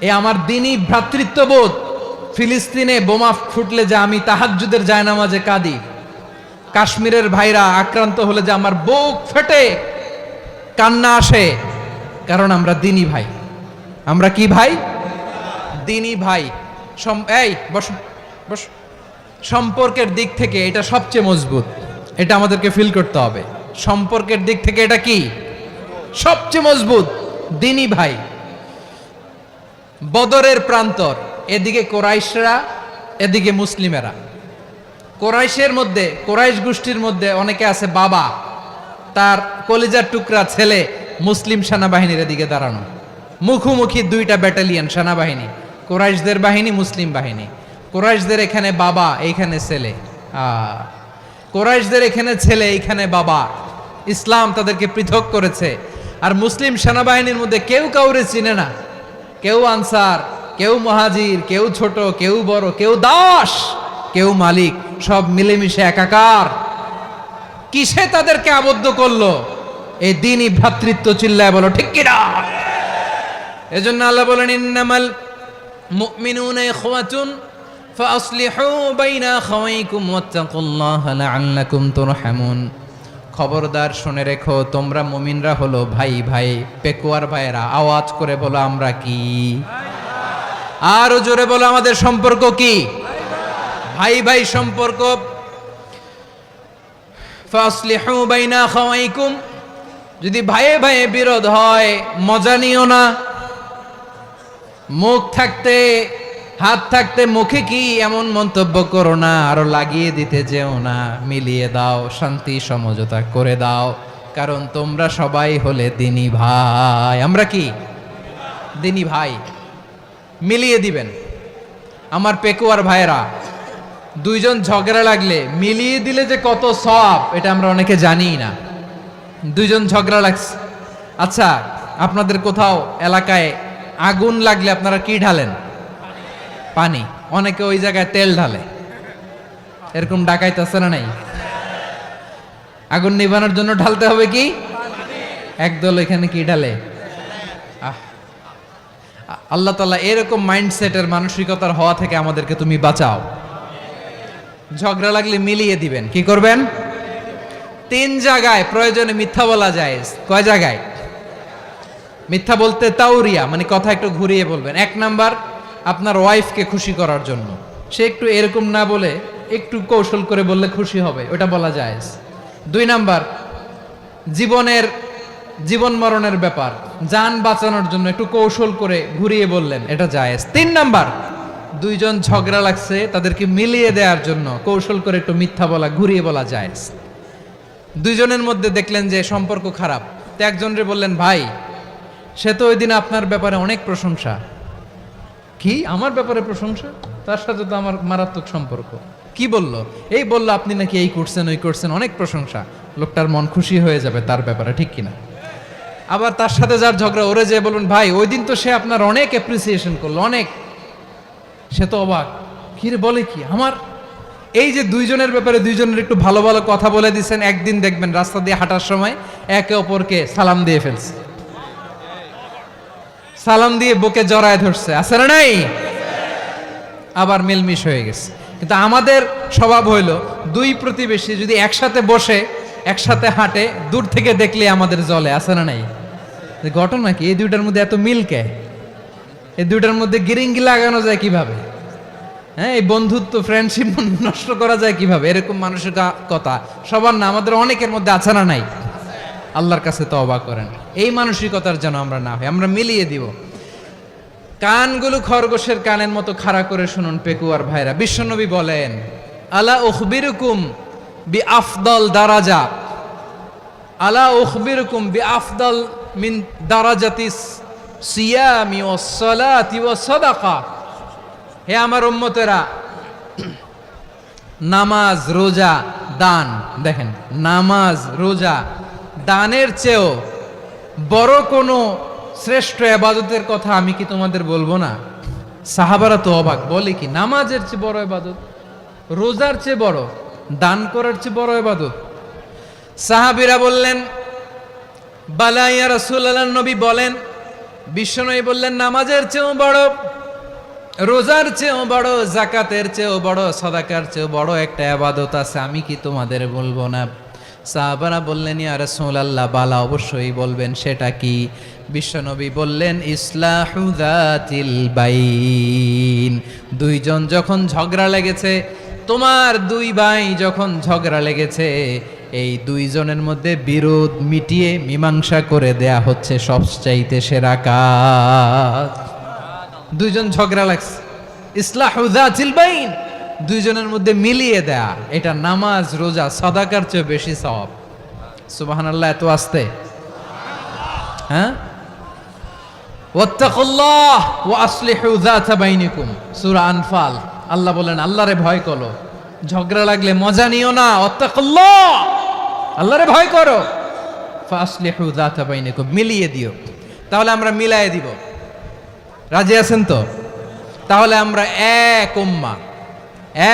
এ আমার দিনী ভ্রাতৃত্ববোধ। ফিলিস্তিনে বোমা ফুটলে যে আমি তাহাজ্জুদের জায়নামাজে কাঁদি, কাশ্মীরের ভাইরা আক্রান্ত হলে যে আমার বুক ফেটে কান্না আসে, কারণ আমরা দিনী ভাই। আমরা কি ভাই? দিনী ভাই। এই বস বস। সম্পর্কের দিক থেকে এটা সবচেয়ে মজবুত, এটা আমাদেরকে ফিল করতে হবে। সম্পর্কের দিক থেকে এটা কি সবচেয়ে মজবুত? দিনী ভাই। বদরের প্রান্তর, এদিকে কোরাইশরা, এদিকে মুসলিমেরা। কোরাইশের মধ্যে, কোরাইশ গোষ্ঠীর মধ্যে অনেকে আছে বাবা, তার কলিজার টুকরা ছেলে মুসলিম সেনাবাহিনীর এদিকে দাঁড়ানো, মুখোমুখি দুইটা ব্যাটালিয়ন সেনাবাহিনী, কোরাইশদের বাহিনী, মুসলিম বাহিনী। কোরাইশদের এখানে বাবা, এইখানে ছেলে। কোরাইশদের এখানে ছেলে, এইখানে বাবা। ইসলাম তাদেরকে পৃথক করেছে। আর মুসলিম সেনাবাহিনীর মধ্যে কেউ কাউরে চিনে না, কেউ আনসার, কেউ মুহাজির, কেউ ছোট, কেউ বড়, কেউ দাস, কেউ মালিক, সব মিলেমিশে একাকার। কিসে তাদেরকে আবদ্ধ করলো? এই দ্বীনি ভ্রাতৃত্ব। চিল্লায় বলো ঠিক কিনা? এজন্য আল্লাহ বলেন, ইন্নামাল মুমিনুনা ইখওয়াতুন ফাসলিহু বাইনা আখাওয়াইকুম ওয়াত্তাকুল্লাহা লাআল্লাকুম তুরহামুন। খবরদার শুনে রেখো, তোমরা মুমিনরা হলো ভাই ভাই, পেকুয়ার ভাইয়েরা। আওয়াজ করে বলো আমরা কি? আরো জোরে বলো আমাদের সম্পর্ক কি? ভাই ভাই সম্পর্ক। ফাসলিহু বাইনা আখাওয়াইকুম। যদি ভাইয়ে ভাইয়ে বিরোধ হয়, মজা নিও না। মুখ থাকতে, হাত থাকতে মুখে কি এমন মন্তব্য করো না, আরো লাগিয়ে দিতে যেও না। মিলিয়ে দাও, শান্তি সমঝোতা করে দাও, কারণ তোমরা সবাই হলে দিনী ভাই। আমরা কি দিনী ভাই? মিলিয়ে দিবেন। আমার পেকুয়ার ভাইয়েরা, দুইজন ঝগড়া লাগলে মিলিয়ে দিলে যে কত সওয়াব, এটা আমরা অনেকে জানি না। দুইজন ঝগড়া লাগছে, আচ্ছা আপনাদের কোথাও এলাকায় আগুন লাগলে আপনারা কি ঢালেন? পানি। অনেকে ওই জায়গায় তেল ঢালে। এরকম ডাকাইতে আছে না নাই? আগুন নিভানোর জন্য ঢালতে হবে কি? একদল এখানে কি ঢালে? আল্লাহ তাআলা এরকম মাইন্ডসেটের মানসিকতার হওয়া থেকে আমাদেরকে তুমি বাঁচাও। ঝগড়া লাগলে মিলিয়ে দিবেন। কি করবেন? 3 জায়গায় প্রয়োজনে মিথ্যা বলা যায়। কয় জায়গায় মিথ্যা বলতে? তাওরিয়া, মানে কথা একটু ঘুরিয়ে বলবেন। 1 নাম্বার, আপনার ওয়াইফকে খুশি করার জন্য। সে একটু এরকম না বলে একটু কৌশল করে বললে খুশি হবে, ওটা বলা যায়। 2 নাম্বার, জীবন মরণের ব্যাপার, জান বাঁচানোর জন্য একটু কৌশল করে ঘুরিয়ে বললেন, এটা জায়েজ। 3 নাম্বার, দুইজন ঝগড়া লাগছে, তাদেরকে মিলিয়ে দেওয়ার জন্য কৌশল করে একটু মিথ্যা বলা, ঘুরিয়ে বলা জায়েজ। দুইজনের মধ্যে দেখলেন যে সম্পর্ক খারাপ, তো একজনরে বললেন, ভাই সে তো ওই দিন আপনার ব্যাপারে অনেক প্রশংসা। কি আমার ব্যাপারে প্রশংসা? তার সাথে তো আমার মারাত্মক সম্পর্ক। কি বলল? এই বলল আপনি নাকি এই করছেন ওই করছেন, অনেক প্রশংসা। লোকটার মন খুশি হয়ে যাবে তার ব্যাপারে, ঠিক কিনা? আবার তার সাথে যার ঝগড়া, ওরে যে বলুন, ভাই ওই দিন তো সে আপনার অনেক অ্যাপ্রিসিয়েশন করলো, অনেক। সে তো অবাক, কি রে বলে কি আমার? এই যে দুইজনের ব্যাপারে দুইজনের একটু ভালো ভালো কথা বলে দিচ্ছেন, একদিন দেখবেন রাস্তা দিয়ে হাঁটার সময় একে অপরকে সালাম দিয়ে ফেলছে, সালাম দিয়ে বুকে জড়ায় ধরছে, আছে না নাই? আবার মিলমিশ হয়ে গেছে। কিন্তু আমাদের স্বভাব হইল, দুই প্রতিবেশী যদি একসাথে বসে একসাথে হাঁটে, দূর থেকে দেখলে আমাদের জ্বলে, আছে না নাই? ঘটনা কি? এই দুইটার মধ্যে এত মিল কে? এই দুইটার মধ্যে গিরিঙ্গি লাগানো যায় কিভাবে? হ্যাঁ, এই বন্ধুত্ব, ফ্রেন্ডশিপ নষ্ট করা যায় কিভাবে? এরকম মানুষের কথা সবার না, আমাদের অনেকের মধ্যে আছে না নাই? আল্লাহর কাছে তওবা করেন, এই মানসিকতার যেন আমরা না হই, আমরা মিলিয়ে দিব। কানগুলো খরগোশের কানের মতো খাড়া করে শুনুন পেকুয়ার ভাইরা। বিশ্বনবী বলেন, আলা উখবিরুকুম বি আফদল দারাজা, আলা উখবিরুকুম বি আফদল মিন দারাজাতিস সিয়ামি ওয়াস সালাতি ওয়াস সাদাকা। হে আমার উম্মতেরা, নামাজ, রোজা, দান, দেখেন নামাজ, রোজা, দানের চেয়েও বড় কোনো শ্রেষ্ঠ ইবাদতের কথা আমি কি তোমাদের বলবো না? সাহাবারা তো অবাক, বলে কি নামাজের চেয়ে বড় ইবাদত, রোজার চেয়ে বড়, দান করার চেয়ে বড় ইবাদত? সাহাবীরা বললেন, বালা ইয়া রাসূলুল্লাহ। নবী বলেন, বিশ্বনবী বললেন, নামাজের চেয়েও বড়, রোজার চেয়েও বড়, যাকাতের চেয়েও বড়, সাদাকার চেয়েও বড় একটা ইবাদত আছে, আমি কি তোমাদের বলবো না? সাহাবারা বললেন, ইয়া রাসূলুল্লাহ, বালা, অবশ্যই বলবেন, সেটা কি? বিশ্বনবী বললেন, ইসলাহু যাতিল বাইন। দুইজন যখন ঝগড়া লেগেছে, তোমার দুই ভাই যখন ঝগড়া লেগেছে, এই দুইজনের মধ্যে বিরোধ মিটিয়ে মীমাংসা করে দেয়া হচ্ছে সবচাইতে সেরা কাজ। দুইজন ঝগড়া লাগছে, ইসলাহু যাতিল বাইন, দুইজনের মধ্যে মিলিয়ে দেয়া, এটা নামাজ, রোজা, সাদাকার চেয়ে বেশি সওয়াব। সুবহানাল্লাহ, এত আস্তে, হ্যাঁ? ওয়াত্তাকুল্লাহ ওয়া আসলিহু যাতা বাইনিকুম, সূরা আনফাল। আল্লাহ বলেন, আল্লাহরে ভয় করো, ঝগড়া লাগলে মজা নিও না। ওয়াত্তাকুল্লাহ, আল্লাহরে ভয় করো। ফাসলিহু যাতা বাইনিকুম, মিলিয়ে দিও। তাহলে আমরা মিলায়ে দিব, রাজি আছেন তো? তাহলে আমরা এক উম্মাহ,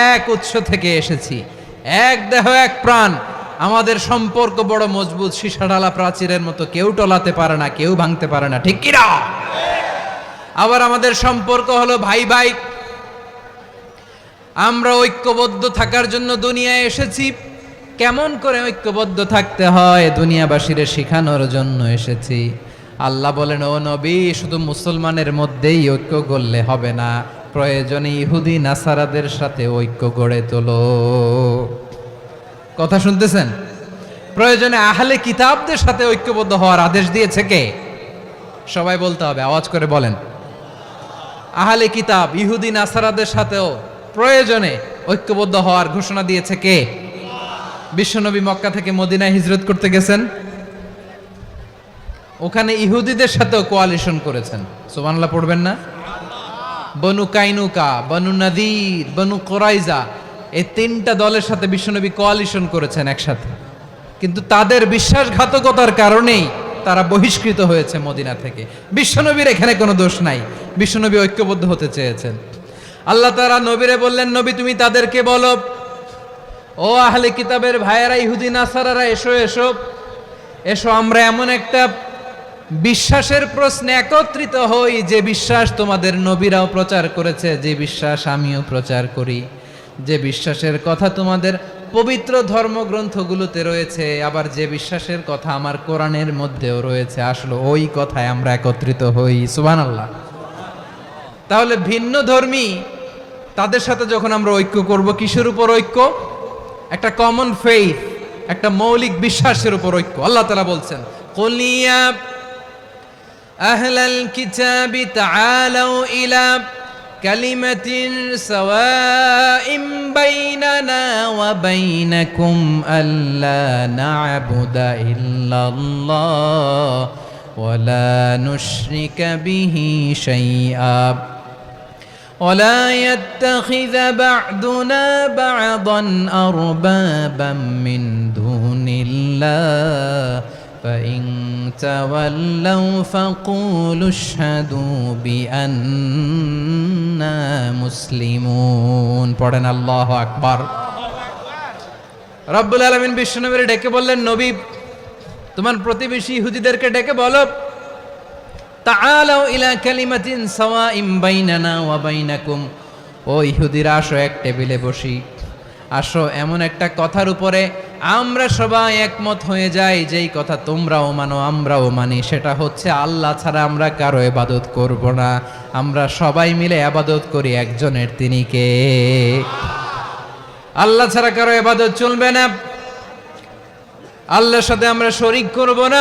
এক উৎস থেকে এসেছি, এক দেহ এক প্রাণ। আমাদের সম্পর্ক বড় মজবুত, সীসাঢালা প্রাচীরের মতো, কেউ টলাতে পারে না, কেউ ভাঙতে পারে না, ঠিক কি না? আবার আমাদের সম্পর্ক হলো ভাই ভাই। আমরা ঐক্যবদ্ধ থাকার জন্য দুনিয়ায় এসেছি। কেমন করে ঐক্যবদ্ধ থাকতে হয় দুনিয়াবাসীরে শেখানোর জন্য এসেছি। আল্লাহ বলেন, ও নবী, শুধু মুসলমানের মধ্যেই ঐক্য গড়লে হবে না, প্রয়োজনে ইহুদি নাসারাদের সাথে ঐক্য গড়ে তোলো। কথা শুনতেছেন? প্রয়োজনে আহলে কিতাবদের সাথে ঐক্যবদ্ধ হওয়ার আদেশ দিয়েছে কে? সবাই বলতে হবে, আওয়াজ করে বলেন। আহলে কিতাব, ইহুদি নাসারাদের সাথেও প্রয়োজনে ঐক্যবদ্ধ হওয়ার ঘোষণা দিয়েছে কে? বিশ্বনবী মক্কা থেকে মদিনায় হিজরত করতে গেছেন, ওখানে ইহুদিদের সাথেও কোয়ালিশন করেছেন। সুবহানাল্লাহ পড়বেন না? বনু কাইনুকা, বনু নাদির, বনু কোরাইজা, এই তিনটা দলের সাথে বিশ্বনবী কোয়ালিশন করেছেন একসাথে। কিন্তু তাদের বিশ্বাসঘাতকতার কারণেই তারা বহিষ্কৃত হয়েছে মদিনা থেকে। বিশ্বনবীর এখানে কোনো দোষ নাই, বিশ্বনবী ঐক্যবদ্ধ হতে চেয়েছেন। আল্লাহ তাআলা নবীরে বললেন, নবী তুমি তাদেরকে বলো, ও আহলে কিতাবের ভাইয়েরা, ইহুদি নাসারারা, এসো এসো এসো, আমরা এমন একটা বিশ্বাসের প্রশ্নে একত্রিত হই, যে বিশ্বাস তোমাদের নবীরাও প্রচার করেছে, যে বিশ্বাস আমিও প্রচার করি, যে বিশ্বাসের কথা তোমাদের পবিত্র ধর্মগ্রন্থগুলোতে রয়েছে, আবার যে বিশ্বাসের কথা আমার কোরআনের মধ্যেও রয়েছে, আসলে ওই কথায় আমরা একত্রিত হই। সুবহানাল্লাহ। তাহলে ভিন্ন ধর্মী তাদের সাথে যখন আমরা ঐক্য করব, কিসের উপর ঐক্য? একটা কমন ফেইথ, একটা মৌলিক বিশ্বাসের উপর ঐক্য। আল্লাহ তাআলা বলছেন, কুল ইয়া আহলাল কিতাবি তাআলাউ ইলা কালিমাতিন সাওয়াইম বাইনানা ওয়া বাইনাকুম আল্লা না'বুদা ইল্লাল্লাহ ওয়া লা নুশরিকা বিহি শাইআ ولا يتخذ بعضنا بعضا أربابا من دون الله فإن تولوا فقولوا اشهدوا بأننا মুসলিমুন। পড়েন আল্লাহু আকবার। রব্বুল আলামিন বিশ্বনবীর ডেকে বললেন, নবী তোমার প্রতিবেশী ইহুদিদেরকে ডেকে বলো, তাআলাউ ইলা কালিমাতিন সাওয়াইম বাইনানা ওয়া বাইনাকুম, ও ইহুদিরা, আসো এক টেবিলে বসি, আসো এমন একটা কথার উপরে আমরা সবাই একমত হয়ে যাই, যেই কথা তোমরাও মানো আমরাও মানি, সেটা হচ্ছে আল্লাহ ছাড়া আমরা কারো ইবাদত করব না, আমরা সবাই মিলে ইবাদত করি একজনের, তিনি কে? আল্লাহ ছাড়া কারো ইবাদত চলবে না, আল্লাহর সাথে আমরা শরীক করব না,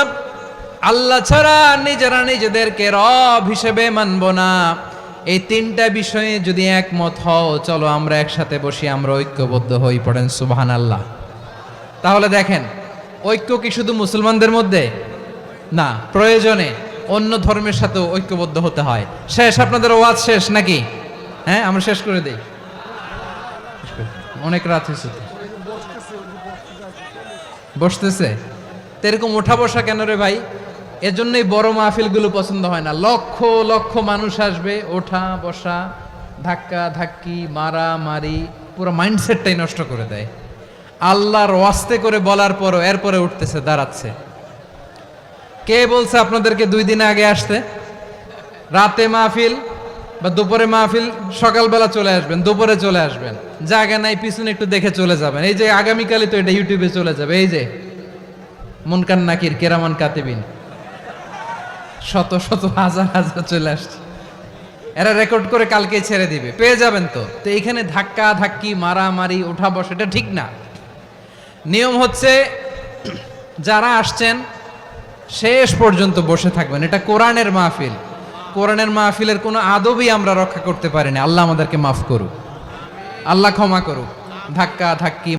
আল্লাহ ছাড়া নিজেরা নিজেদেরকে রব হিসেবে মানব না। এই তিনটা বিষয়ে যদি একমত হও, চলো আমরা একসাথে বসি, আমরা ঐক্যবদ্ধ হই। পড়েন সুবহানাল্লাহ। তাহলে দেখেন, ঐক্য কি শুধু মুসলমানদের মধ্যে না, প্রয়োজনে অন্য ধর্মের সাথেও ঐক্যবদ্ধ হতে হয়। শেষ, আপনাদের ওয়াজ শেষ নাকি? হ্যাঁ, আমরা শেষ করে দেই, অনেক রাত হয়েছে। বসতেছে তো, এরকম ওঠা বসা কেন রে ভাই? এজন্যই বড় মাহফিলগুলো পছন্দ হয় না। লক্ষ লক্ষ মানুষ আসবে, ওঠা বসা, ধাক্কা ধাক্কি, মারা মারি, পুরো মাইন্ডসেটটাই নষ্ট করে দেয়। আল্লাহর ওয়াস্তে করে বলার পরও এরপরে উঠতেছে, দাঁড়াচ্ছে। কে বলছে আপনাদেরকে 2 দিন আগে আসতে? রাতে মাহফিল বা দুপুরে মাহফিল, সকালবেলা চলে আসবেন, দুপুরে চলে আসবেন, জায়গা নাই পিছনে একটু দেখে চলে যাবেন। এই যে আগামীকালই তো এটা ইউটিউবে চলে যাবে, এই যে মুনকার নাকির কেরামান কাতিবিন, শত শত হাজার হাজার চলে আসছে। এরা রেকর্ড করে কালকে ছেড়ে দিবে, পেয়ে যাবেন তো। তো এইখানে ধাক্কা ধাক্কি মারামারি ওঠা বসা এটা ঠিক না। নিয়ম হচ্ছে যারা আসছেন শেষ পর্যন্ত বসে থাকবেন। এটা কোরআনের মাহফিল, কোরআনের মাহফিলের কোনো আদবই আমরা রক্ষা করতে পারিনি। আল্লাহ আমাদেরকে মাফ করুক, আল্লাহ ক্ষমা করুক। ধাক্কা ধাক্কি